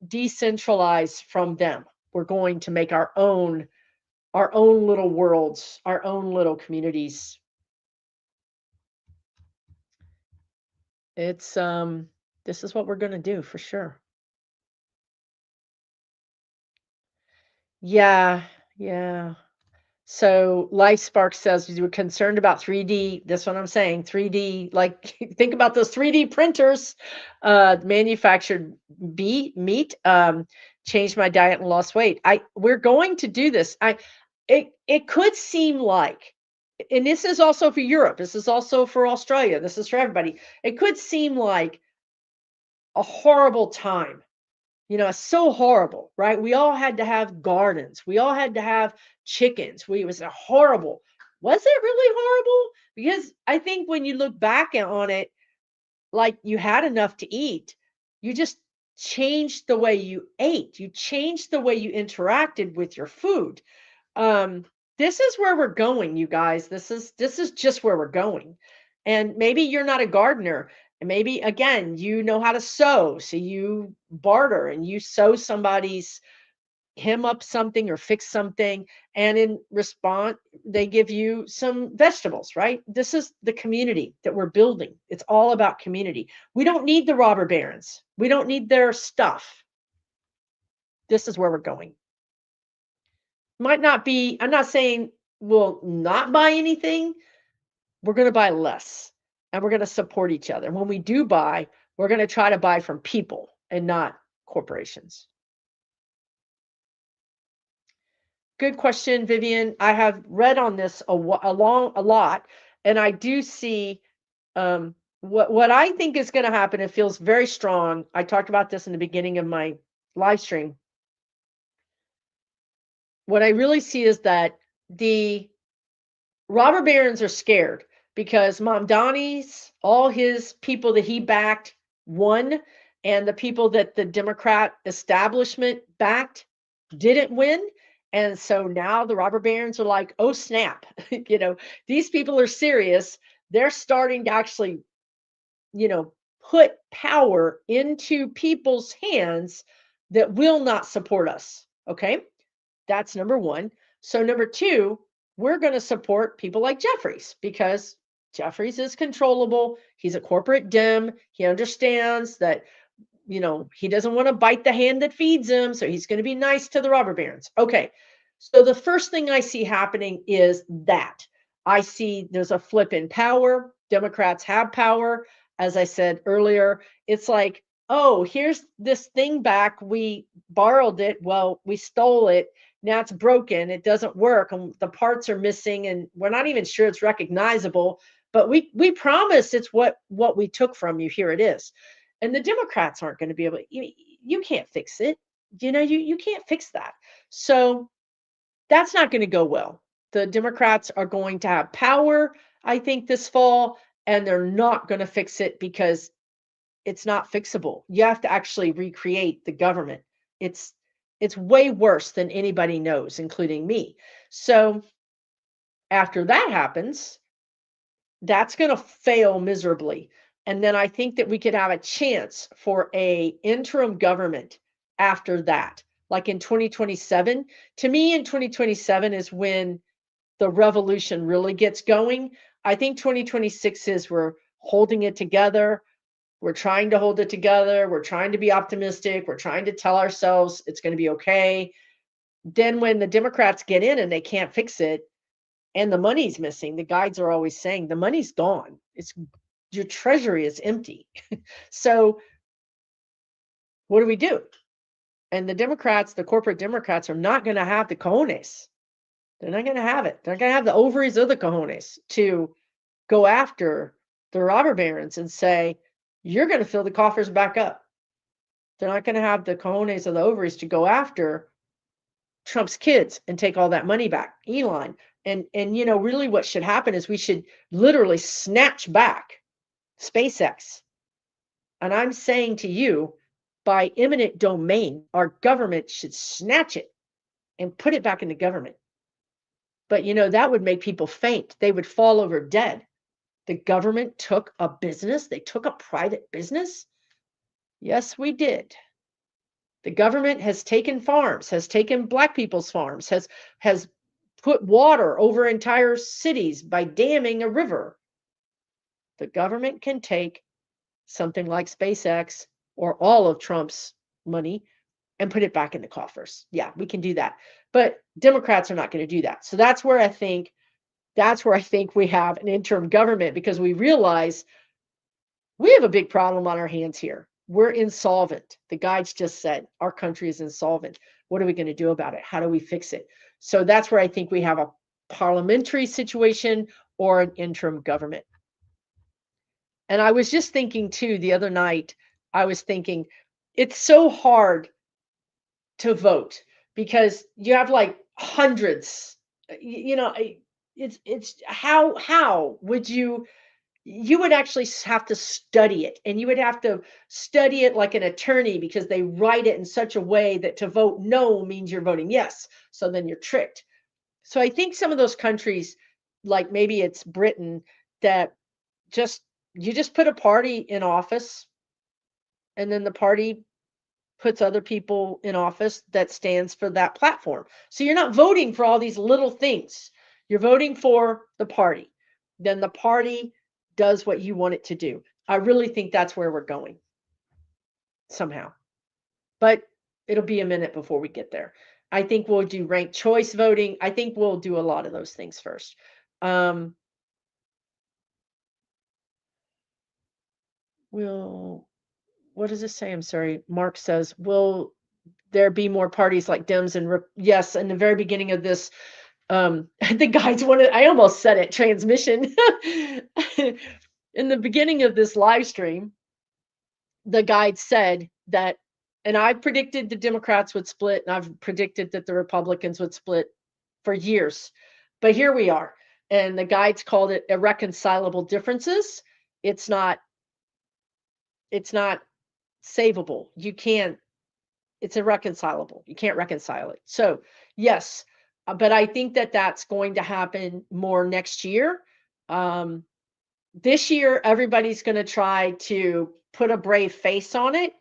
decentralize from them. We're going to make our own little worlds, our own little communities. It's this is what we're going to do for sure. Yeah, yeah. So Life Spark says you were concerned about 3D. That's what I'm saying. 3D, like think about those 3D printers, manufactured meat. Changed my diet and lost weight. We're going to do this. It could seem like, and this is also for Europe. This is also for Australia. This is for everybody. It could seem like a horrible time. It's so horrible, right? We all had to have gardens. We all had to have chickens. It was a horrible. Was it really horrible? Because I think when you look back on it, like you had enough to eat, you just changed the way you ate. You changed the way you interacted with your food. Um, this is where we're going, you guys. This is just where we're going. And maybe you're not a gardener. And maybe again, you know how to sew, so you barter and you sew somebody's hem up something or fix something, and in response they give you some vegetables, right? This is the community that we're building. It's all about community. We don't need the robber barons. We don't need their stuff. This is where we're going. Might not be, I'm not saying we'll not buy anything. We're going to buy less, and we're going to support each other. When we do buy, we're going to try to buy from people and not corporations. Good question, Vivian. I have read on this a lot, and I do see what I think is going to happen. It feels very strong. I talked about this in the beginning of my live stream. What I really see is that the robber barons are scared because Mamdani's, all his people that he backed won, and the people that the Democrat establishment backed didn't win. And so now the robber barons are like, oh, snap. These people are serious. They're starting to actually, put power into people's hands that will not support us. Okay. That's number one. So, number two, we're going to support people like Jeffries because Jeffries is controllable. He's a corporate Dem. He understands that, he doesn't want to bite the hand that feeds him. So, he's going to be nice to the robber barons. Okay. So, the first thing I see happening is that I see there's a flip in power. Democrats have power. As I said earlier, it's like, oh, here's this thing back. We borrowed it. Well, we stole it. Now it's broken. It doesn't work. And the parts are missing. And we're not even sure it's recognizable. But we promise it's what we took from you. Here it is. And the Democrats aren't going to be able to, you can't fix it. You can't fix that. So that's not going to go well. The Democrats are going to have power, I think, this fall, and they're not going to fix it because it's not fixable. You have to actually recreate the government. It's way worse than anybody knows, including me. So after that happens, that's going to fail miserably. And then I think that we could have a chance for a interim government after that, like in 2027. To me, in 2027 is when the revolution really gets going. I think 2026 is we're holding it together. We're trying to hold it together. We're trying to be optimistic. We're trying to tell ourselves it's going to be okay. Then when the Democrats get in and they can't fix it and the money's missing, the guides are always saying the money's gone. Your treasury is empty. So what do we do? And the Democrats, the corporate Democrats, are not going to have the cojones. They're not going to have it. They're not going to have the ovaries or the cojones to go after the robber barons and say, you're going to fill the coffers back up. They're not going to have the cojones or the ovaries to go after Trump's kids and take all that money back. Elon. And really what should happen is we should literally snatch back SpaceX. And I'm saying to you, by eminent domain, our government should snatch it and put it back in the government. But that would make people faint. They would fall over dead. The government took a business. They took a private business. Yes, we did. The government has taken farms, has taken Black people's farms, has put water over entire cities by damming a river. The government can take something like SpaceX or all of Trump's money and put it back in the coffers. Yeah, we can do that. But Democrats are not going to do that. So that's where I think we have an interim government, because we realize we have a big problem on our hands here. We're insolvent. The guides just said our country is insolvent. What are we going to do about it? How do we fix it? So that's where I think we have a parliamentary situation or an interim government. And I was just thinking too, the other night, I was thinking it's so hard to vote because you have like hundreds, it's how would you would actually have to study it, and you would have to study it like an attorney, because they write it in such a way that to vote no means you're voting yes. So then you're tricked. So I think some of those countries, like maybe it's Britain, that just You just put a party in office, and then the party puts other people in office that stands for that platform. So you're not voting for all these little things. You're voting for the party. Then the party does what you want it to do. I really think that's where we're going somehow. But it'll be a minute before we get there. I think we'll do ranked choice voting. I think we'll do a lot of those things first. Um, will what does it say? I'm sorry. Mark says, will there be more parties like Dems and yes, in the very beginning of this, the guys wanted, I almost said it, transmission. In the beginning of this live stream, the guide said that, and I predicted the Democrats would split, and I've predicted that the Republicans would split for years. But here we are. And the guides called it irreconcilable differences. It's not, it's not savable. You can't, it's irreconcilable. You can't reconcile it. So, yes, but I think that that's going to happen more next year. Um, this year, everybody's going to try to put a brave face on it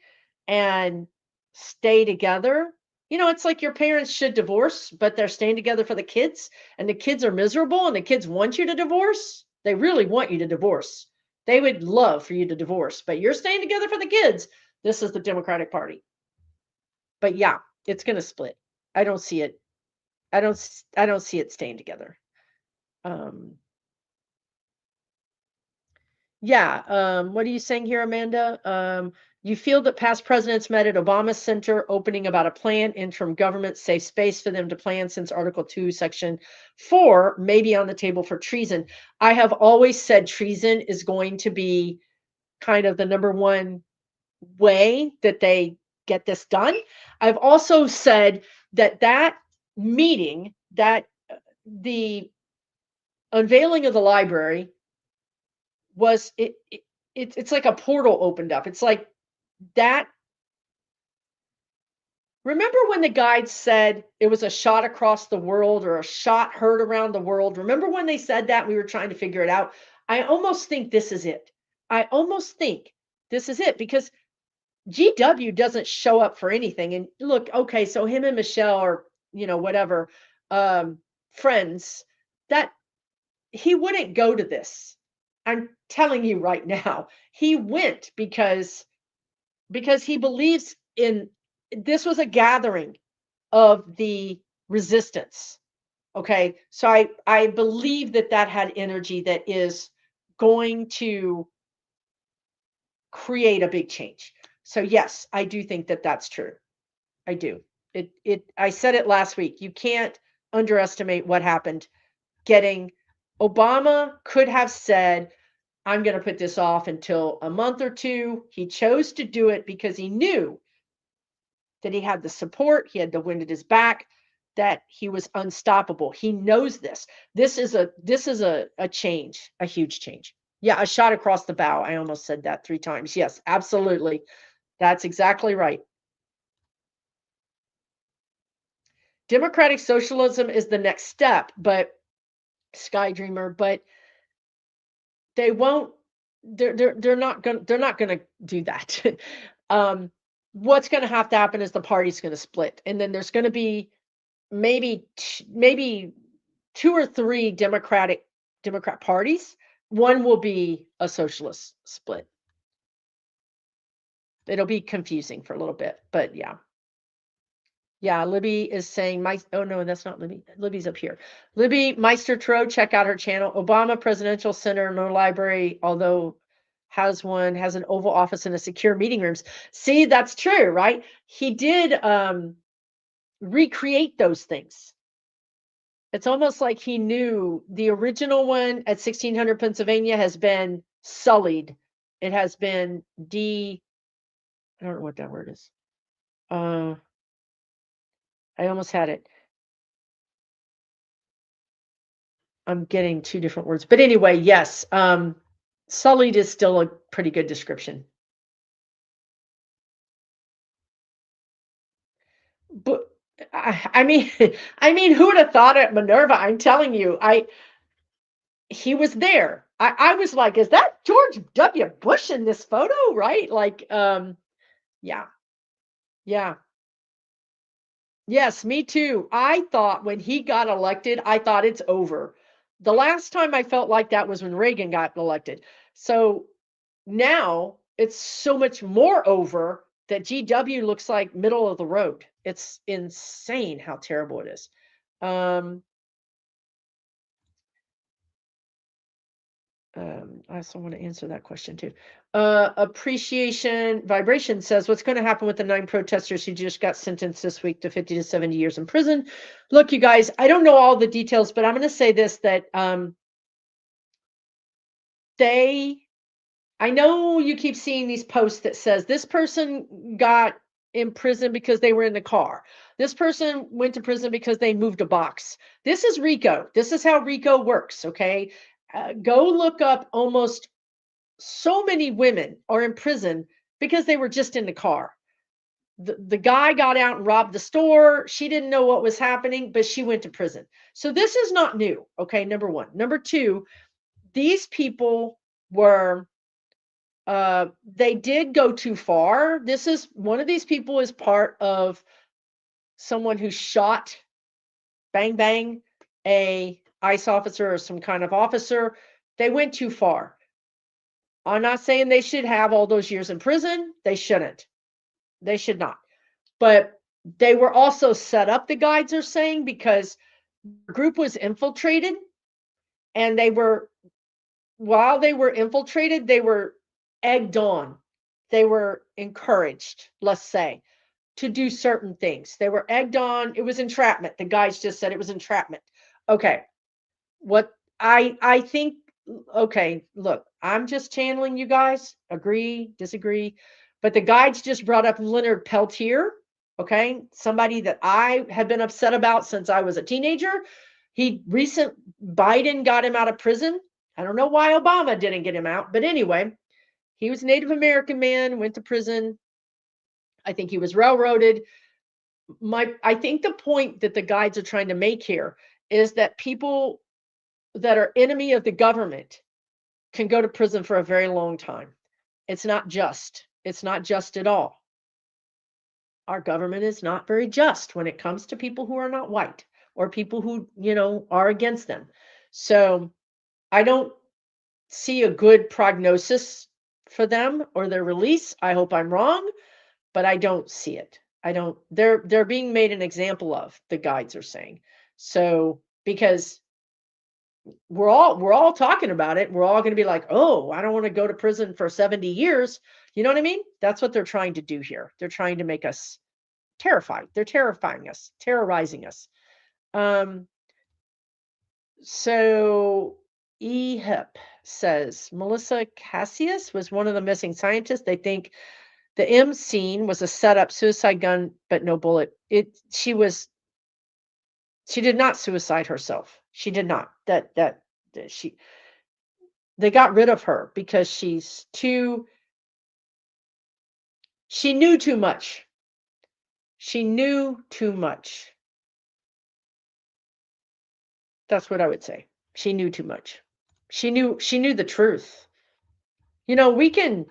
and stay together. You know, it's like your parents should divorce, but they're staying together for the kids, and the kids are miserable, and the kids want you to divorce. They really want you to divorce. They would love for you to divorce, but you're staying together for the kids. This is the Democratic Party. But yeah, it's going to split. I don't see it. I don't see it staying together. Um, Yeah. What are you saying here, Amanda? You feel that past presidents met at Obama Center opening about a plan, interim government, safe space for them to plan since Article 2, Section 4 may be on the table for treason. I have always said treason is going to be kind of the number one way that they get this done. I've also said that that meeting, that the unveiling of the library was it's like a portal opened up. It's like that. Remember when the guide said it was a shot across the world or a shot heard around the world? Remember when they said that? We were trying to figure it out. I almost think this is it. I almost think this is it because GW doesn't show up for anything. And look, okay, so him and Michelle are, whatever, um, friends, that he wouldn't go to this. I'm telling you right now, he went because he believes in this was a gathering of the resistance. Okay, so I believe that that had energy that is going to create a big change. So yes, I do think that that's true. I do. I said it last week. You can't underestimate what happened getting Obama could have said, I'm going to put this off until a month or two. He chose to do it because he knew that he had the support, he had the wind at his back, that he was unstoppable. He knows this. This is a change, a huge change. Yeah, a shot across the bow. I almost said that 3 times. Yes, absolutely. That's exactly right. Democratic socialism is the next step, but Sky Dreamer, but they won't they're not going to do that. um what's going to have to happen is the party's going to split, and then there's going to be maybe 2 or 3 Democrat parties. One will be a socialist split. It'll be confusing for a little bit, but yeah. Yeah, Libby is saying my oh no, that's not Libby. Libby's up here. Libby Meister Tro, check out her channel. Obama Presidential Center, no library, although has an Oval Office and a secure meeting rooms. See, that's true, right? He did recreate those things. It's almost like he knew the original one at 1600 Pennsylvania has been sullied. It has been I don't know what that word is. I almost had it. I'm getting 2 different words. But anyway, yes, sullied is still a pretty good description. But I mean, I mean, who would have thought at Minerva? I'm telling you, he was there. I was like, is that George W. Bush in this photo? Right? Like, yeah, yeah. Yes, me too. I thought when he got elected, I thought it's over. The last time I felt like that was when Reagan got elected. So now it's so much more over that GW looks like middle of the road. It's insane how terrible it is. Um, I also want to answer that question too. Appreciation Vibration says, what's going to happen with the 9 protesters who just got sentenced this week to 50 to 70 years in prison? Look, you guys, I don't know all the details, but I'm going to say this, that they, I know you keep seeing these posts that says this person got in prison because they were in the car. This person went to prison because they moved a box. This is RICO. This is how RICO works. Okay. Go look up almost so many women are in prison because they were just in the car. The guy got out and robbed the store. She didn't know what was happening, but she went to prison. So this is not new. Okay. Number one. Number two, these people were they did go too far. This is one of these people is part of someone who shot bang bang a ICE officer or some kind of officer. They went too far. I'm not saying they should have all those years in prison. They shouldn't. They should not. But they were also set up, the guides are saying, because the group was infiltrated, and they were, while they were infiltrated, they were egged on. They were encouraged, let's say, to do certain things. They were egged on. It was entrapment. The guys just said it was entrapment. Okay. What I think, okay, look, I'm just channeling you guys, agree, disagree. But the guides just brought up Leonard Peltier, okay? Somebody that I have been upset about since I was a teenager. Biden got him out of prison. I don't know why Obama didn't get him out, but anyway, he was a Native American man, went to prison. I think he was railroaded. I think the point that the guides are trying to make here is that people that are enemy of the government can go to prison for a very long time. It's not just. It's not just at all. Our government is not very just when it comes to people who are not white or people who, are against them. So I don't see a good prognosis for them or their release. I hope I'm wrong, but I don't see it. I don't, they're being made an example of, the guides are saying. So because we're all talking about it, we're all going to be like, oh, I don't want to go to prison for 70 years. You know what I mean? That's what they're trying to do here. They're trying to make us terrified. They're terrifying us, terrorizing us. um so EHIP says Melissa Cassius was one of the missing scientists. They think the M scene was a setup suicide gun, but no bullet. She did not suicide herself. She did not. That she they got rid of her because she knew too much. She knew too much. That's what I would say. She knew too much. She knew the truth. We can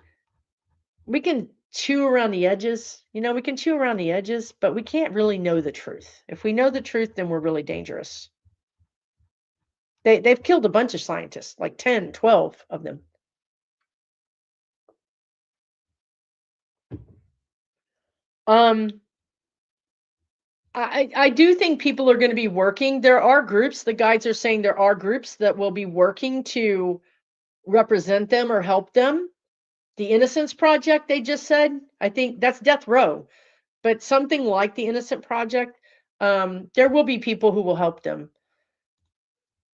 chew around the edges. We can chew around the edges, but we can't really know the truth. If we know the truth, then we're really dangerous. They've killed a bunch of scientists, like 10, 12 of them. I do think people are going to be working. There are groups, the guides are saying there are groups that will be working to represent them or help them. The Innocence Project, they just said, I think that's death row, but something like the Innocent Project, there will be people who will help them.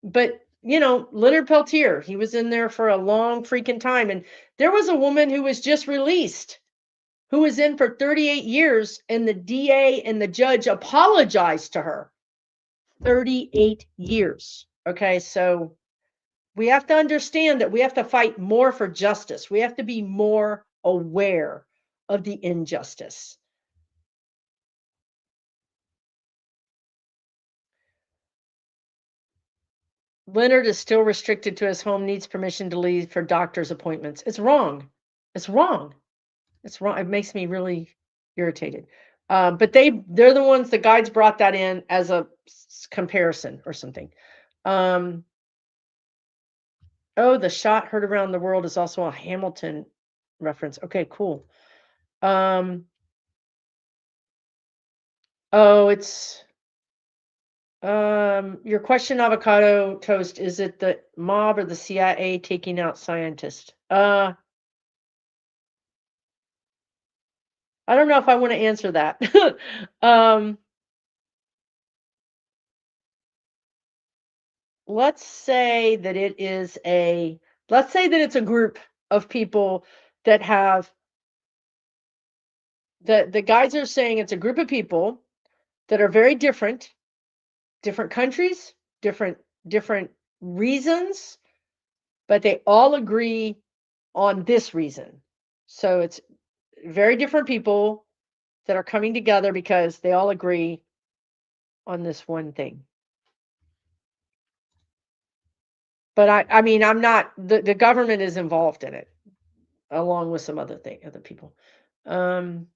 But, Leonard Peltier, he was in there for a long freaking time. And there was a woman who was just released who was in for 38 years, and the DA and the judge apologized to her. 38 years. Okay, so we have to understand that we have to fight more for justice. We have to be more aware of the injustice. Leonard is still restricted to his home, needs permission to leave for doctor's appointments. It's wrong. It's wrong. It's wrong. It makes me really irritated. But they're the ones, the guides brought that in as a comparison or something. Oh, the shot heard around the world is also a Hamilton reference. Okay, cool. Oh, it's your question, avocado toast, is it the mob or the CIA taking out scientists? I don't know if I want to answer that. um, let's say that let's say that it's a group of people that have the guides are saying it's a group of people that are very different countries, different reasons, but they all agree on this reason. So it's very different people that are coming together because they all agree on this one thing. But I mean, I'm not the government is involved in it along with some other people. Um,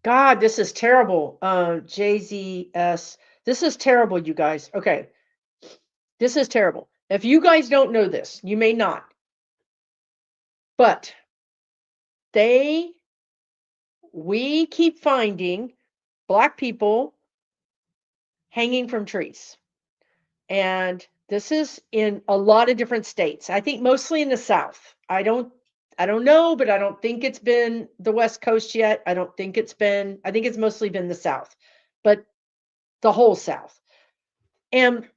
God, this is terrible. JZS, this is terrible, you guys. Okay, this is terrible. If you guys don't know this, you may not, but we keep finding Black people hanging from trees. And this is in a lot of different states. I think mostly in the South. I don't know, but I don't think it's been the West Coast yet. I think it's mostly been the South. But the whole South. And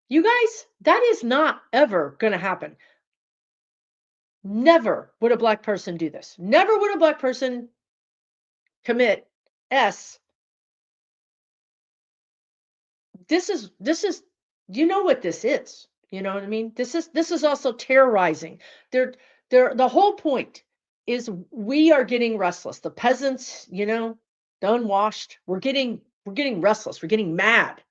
you guys, that is not ever going to happen. Never would a Black person do this. Never would a Black person commit S. This is you know what this is. You know what I mean? This is also terrorizing. They're the whole point is we are getting restless. The peasants, the unwashed, we're getting restless. We're getting mad.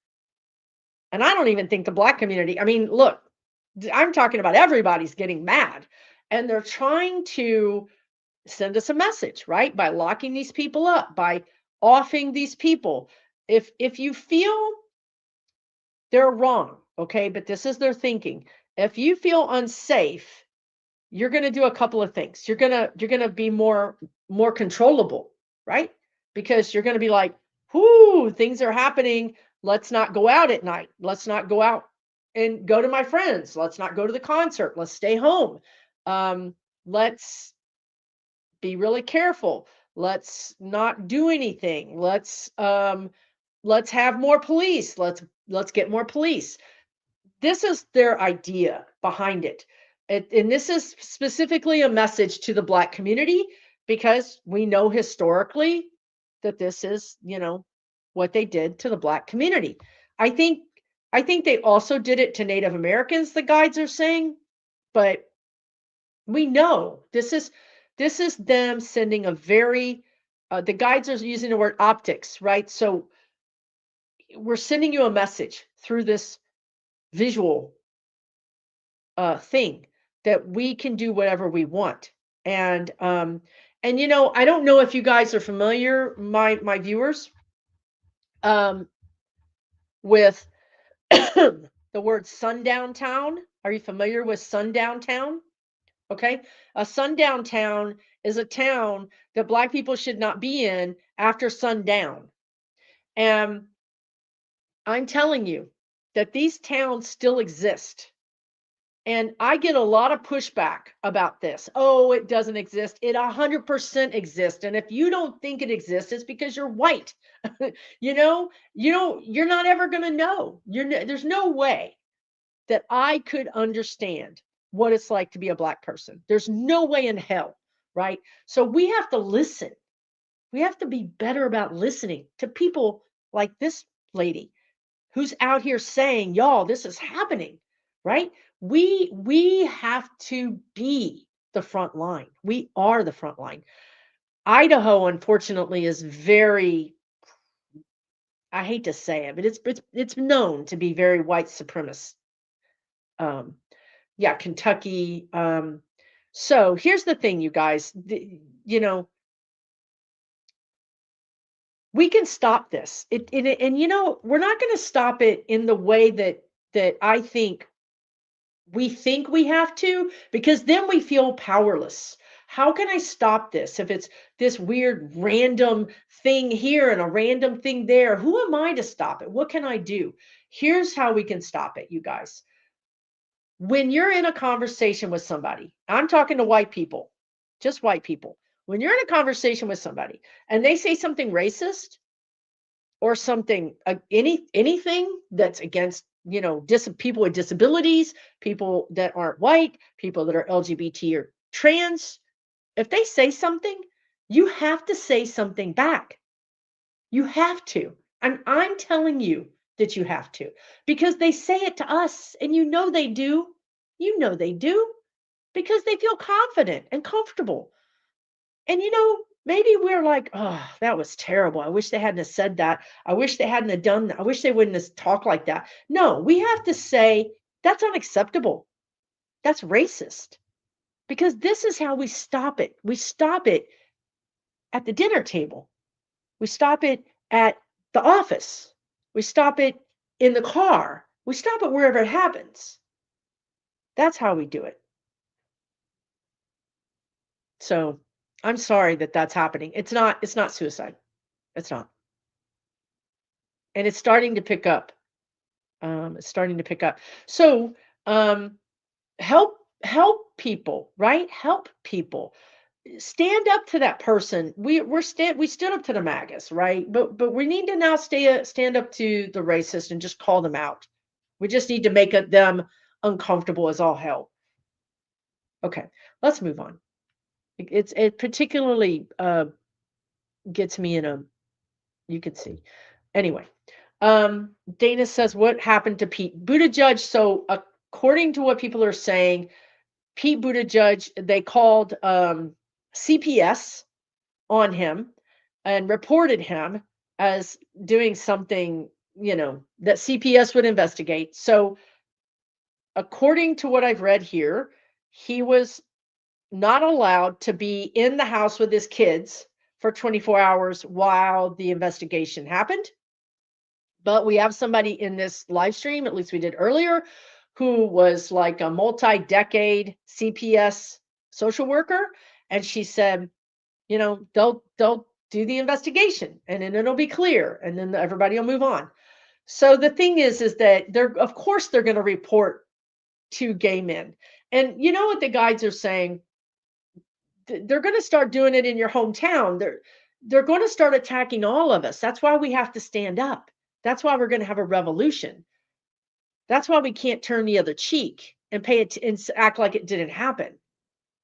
And I don't even think the Black community, I mean, look, I'm talking about everybody's getting mad. And they're trying to send us a message, right? By locking these people up, by offing these people. If you feel they're wrong, okay? But this is their thinking. If you feel unsafe, you're going to do a couple of things. You're going to be more controllable, right? Because you're going to be like, "Whoo, things are happening. Let's not go out at night. Let's not go out and go to my friends. Let's not go to the concert. Let's stay home. Let's be really careful. Let's not do anything. Let's have more police. Let's get more police." This is their idea behind it. And this is specifically a message to the Black community because we know historically that this is, what they did to the Black community. I think I think they also did it to Native Americans, the guides are saying, but we know this is them sending a very the guides are using the word optics, right? So we're sending you a message through this visual thing that we can do whatever we want. And I don't know if you guys are familiar, my viewers, um, with the word sundown town. Are you familiar with sundown town? Okay, a sundown town is a town that Black people should not be in after sundown. And I'm telling you that these towns still exist. And I get a lot of pushback about this. Oh, it doesn't exist. It 100% exists. And if you don't think it exists, it's because you're white. You're not ever going to know. There's no way that I could understand what it's like to be a Black person. There's no way in hell, right? So we have to listen. We have to be better about listening to people like this lady who's out here saying, "Y'all, this is happening," right? We have to be the front line. We are the front line. Idaho, unfortunately, is very I hate to say it, but it's known to be very white supremacist. Um, yeah, Kentucky. So here's the thing, you guys. You know, we can stop this. And you know, we're not going to stop it in the way that I think we have to, because then we feel powerless. How can I stop this if it's this weird random thing here and a random thing there? Who am I to stop it? What can I do? Here's how we can stop it, you guys. When you're in a conversation with somebody, I'm talking to white people, just white people. When you're in a conversation with somebody and they say something racist, or something, anything that's against, people with disabilities, people that aren't white, people that are LGBT or trans, if they say something, you have to say something back. You have to. I'm telling you that you have to, because they say it to us, and they do. They do, because they feel confident and comfortable. And maybe we're like, oh, that was terrible. I wish they hadn't have said that. I wish they hadn't have done that. I wish they wouldn't have talked like that. No, we have to say that's unacceptable. That's racist. Because this is how we stop it. We stop it at the dinner table. We stop it at the office. We stop it in the car. We stop it wherever it happens. That's how we do it. So I'm sorry that that's happening. It's not suicide. It's not. And it's starting to pick up. It's starting to pick up. So um, help people, right? Help people. Stand up to that person. We stood up to the MAGAs, right? But we need to now stand up to the racist and just call them out. We just need to make them uncomfortable as all hell. Okay, let's move on. It particularly gets me in a, you can see. Anyway, Dana says, what happened to Pete Buttigieg? So according to what people are saying, Pete Buttigieg, they called CPS on him and reported him as doing something, that CPS would investigate. So according to what I've read here, he was not allowed to be in the house with his kids for 24 hours while the investigation happened. But we have somebody in this live stream, at least we did earlier, who was like a multi-decade CPS social worker. And she said, they'll do the investigation, and then it'll be clear, and then everybody will move on. So the thing is that of course they're going to report to gay men. And you know what the guides are saying? They're going to start doing it in your hometown. They're going to start attacking all of us. That's why we have to stand up. That's why we're going to have a revolution. That's why we can't turn the other cheek and pay it and act like it didn't happen,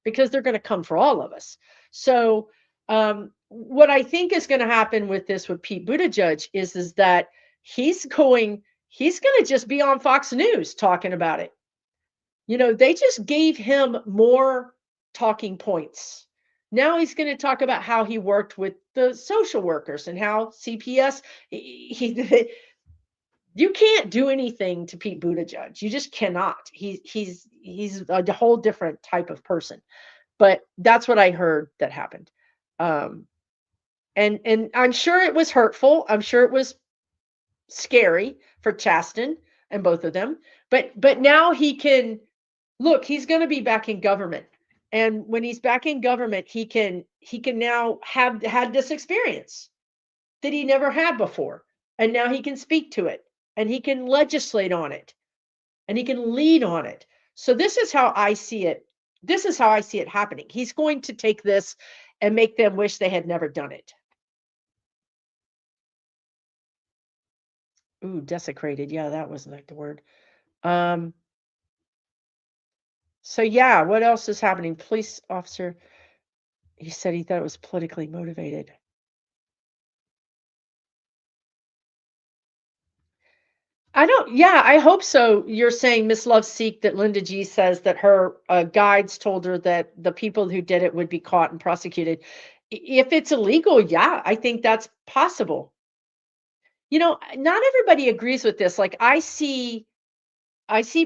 because they're going to come for all of us. So what I think is going to happen with Pete Buttigieg is that he's going to just be on Fox News talking about it. They just gave him more talking points. Now he's going to talk about how he worked with the social workers and how CPS, you can't do anything to Pete Buttigieg. You just cannot. He's a whole different type of person. But that's what I heard that happened. And I'm sure it was hurtful. I'm sure it was scary for Chasten and both of them. But now he can look, he's going to be back in government. And when he's back in government, he can now have had this experience that he never had before. And now he can speak to it, and he can legislate on it, and he can lead on it. So this is how I see it. This is how I see it happening. He's going to take this and make them wish they had never done it. Ooh, desecrated. Yeah, that wasn't like the word. So yeah, what else is happening? Police officer, he said he thought it was politically motivated. I hope so. You're saying Miss Love Seek, that Linda G says that her guides told her that the people who did it would be caught and prosecuted. If it's illegal, yeah, I think that's possible. not everybody agrees with this. Like I see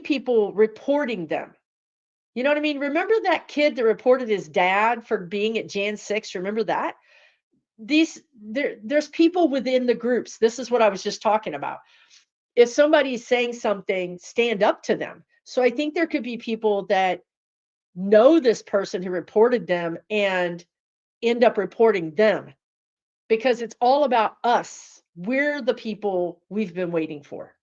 people reporting them. You know what I mean? Remember that kid that reported his dad for being at Jan 6? Remember that? There's people within the groups. This is what I was just talking about. If somebody's saying something, stand up to them. So I think there could be people that know this person who reported them and end up reporting them because it's all about us. We're the people we've been waiting for.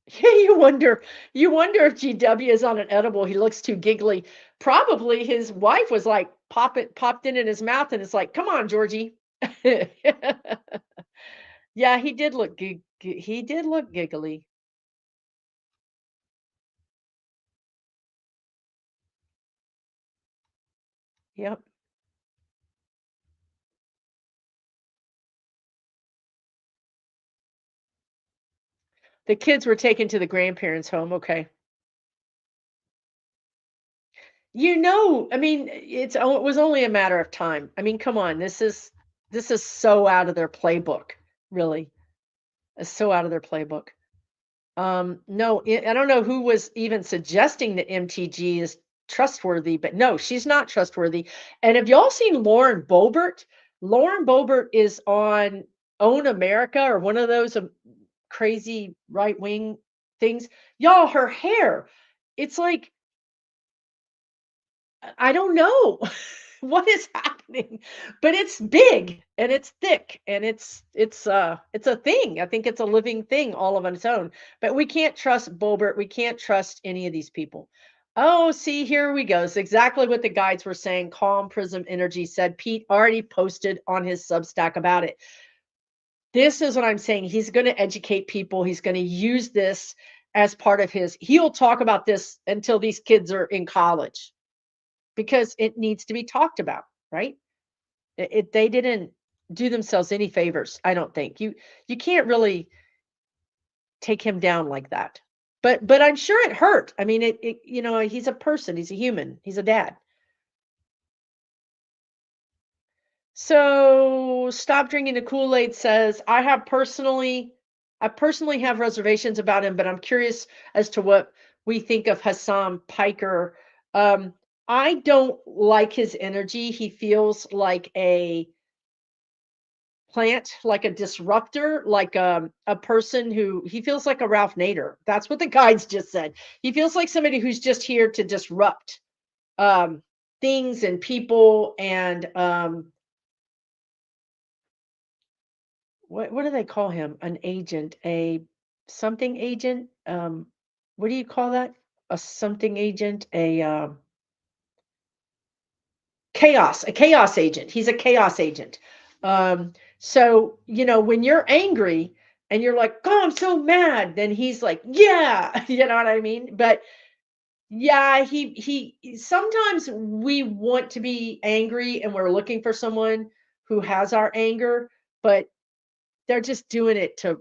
Yeah, you wonder if GW is on an edible. He looks too giggly. Probably his wife was like popped in his mouth and it's like, "Come on, Georgie." Yeah, he did look giggly. Yep. The kids were taken to the grandparents' home. Okay. I mean, it was only a matter of time. I mean, come on. This is so out of their playbook, really. It's so out of their playbook. No, I don't know who was even suggesting that MTG is trustworthy, but no, she's not trustworthy. And have y'all seen Lauren Boebert? Lauren Boebert is on Own America or one of those crazy right wing things. Y'all, her hair, it's like I don't know what is happening, but it's big and it's thick and it's a thing. I think it's a living thing all of on its own. But we can't trust Bolbert. We can't trust any of these people. Oh, see, here we go. It's exactly what the guides were saying. Calm Prism Energy said Pete already posted on his Substack about it. This is what I'm saying. He's going to educate people. He's going to use this as part of he'll talk about this until these kids are in college because it needs to be talked about, right? They didn't do themselves any favors, I don't think. You can't really take him down like that. But I'm sure it hurt. I mean, he's a person, he's a human, he's a dad. So stop drinking the Kool-Aid says, I personally have reservations about him, but I'm curious as to what we think of Hassan Piker. Um, I don't like his energy. He feels like a plant, like a disruptor, like a person who he feels like a Ralph Nader. That's what the guides just said. He feels like somebody who's just here to disrupt um, things and people and what do they call him? An agent, a something agent. What do you call that? A something agent, a chaos agent. He's a chaos agent. So, when you're angry and you're like, oh, I'm so mad, then he's like, yeah, you know what I mean? But yeah, sometimes we want to be angry and we're looking for someone who has our anger, but they're just doing it to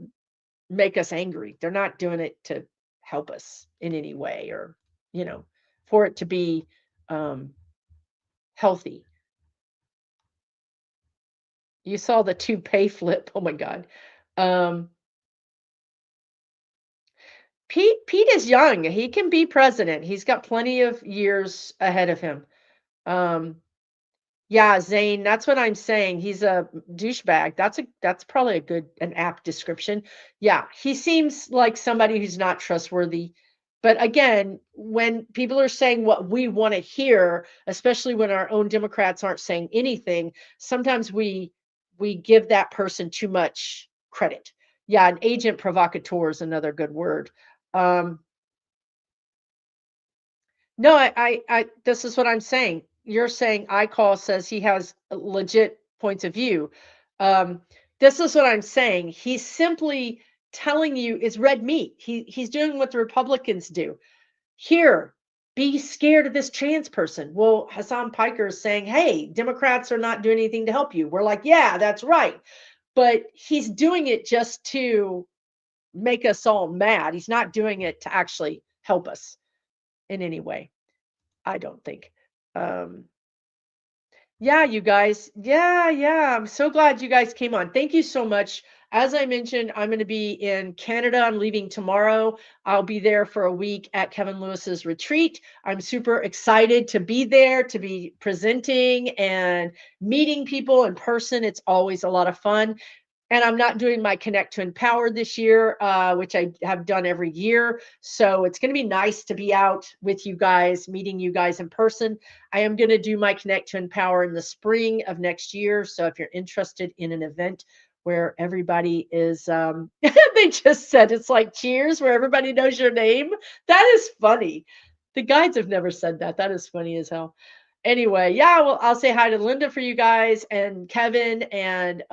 make us angry. They're not doing it to help us in any way or, you know, for it to be um, healthy. You saw the toupee flip. Oh my God. Um, Pete is young. He can be president. He's got plenty of years ahead of him. Um, yeah, Zane, that's what I'm saying. He's a douchebag. That's probably an apt description. Yeah, he seems like somebody who's not trustworthy. But again, when people are saying what we want to hear, especially when our own Democrats aren't saying anything, sometimes we give that person too much credit. Yeah, an agent provocateur is another good word. Um, no, this is what I'm saying. You're saying iCall says he has legit points of view. Um, this is what I'm saying. He's simply telling you it's red meat. He's doing what the Republicans do. Here, be scared of this trans person. Well, Hassan Piker is saying, hey, Democrats are not doing anything to help you. We're like, yeah, that's right. But he's doing it just to make us all mad. He's not doing it to actually help us in any way. I don't think. Um, Yeah, you guys. Yeah, yeah. I'm so glad you guys came on. Thank you so much. As I mentioned, I'm going to be in Canada. I'm leaving tomorrow. I'll be there for a week at Kevin Lewis's retreat. I'm super excited to be there, to be presenting and meeting people in person. It's always a lot of fun. And I'm not doing my Connect to Empower this year, which I have done every year. So it's going to be nice to be out with you guys, meeting you guys in person. I am going to do my Connect to Empower in the spring of next year. So if you're interested in an event where everybody is, they just said it's like Cheers, where everybody knows your name. That is funny. The guides have never said that. That is funny as hell. Anyway, yeah, well, I'll say hi to Linda for you guys and Kevin and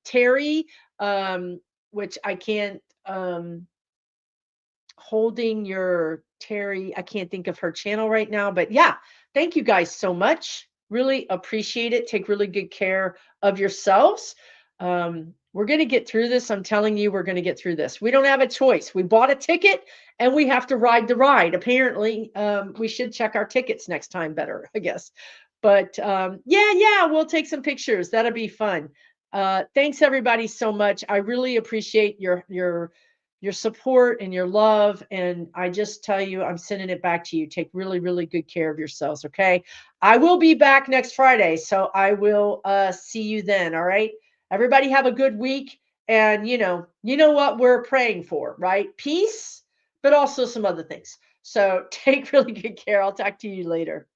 Terry, um, which I can't holding your Terry. I can't think of her channel right now, but yeah, thank you guys so much. Really appreciate it. Take really good care of yourselves. We're going to get through this. I'm telling you, we're going to get through this. We don't have a choice. We bought a ticket and we have to ride the ride. Apparently, we should check our tickets next time better, I guess. But yeah, yeah, we'll take some pictures. That'll be fun. Thanks everybody so much. I really appreciate your support and your love. And I just tell you, I'm sending it back to you. Take really, really good care of yourselves. Okay. I will be back next Friday. So I will see you then. All right. Everybody have a good week. And you know what we're praying for, right? Peace, but also some other things. So take really good care. I'll talk to you later.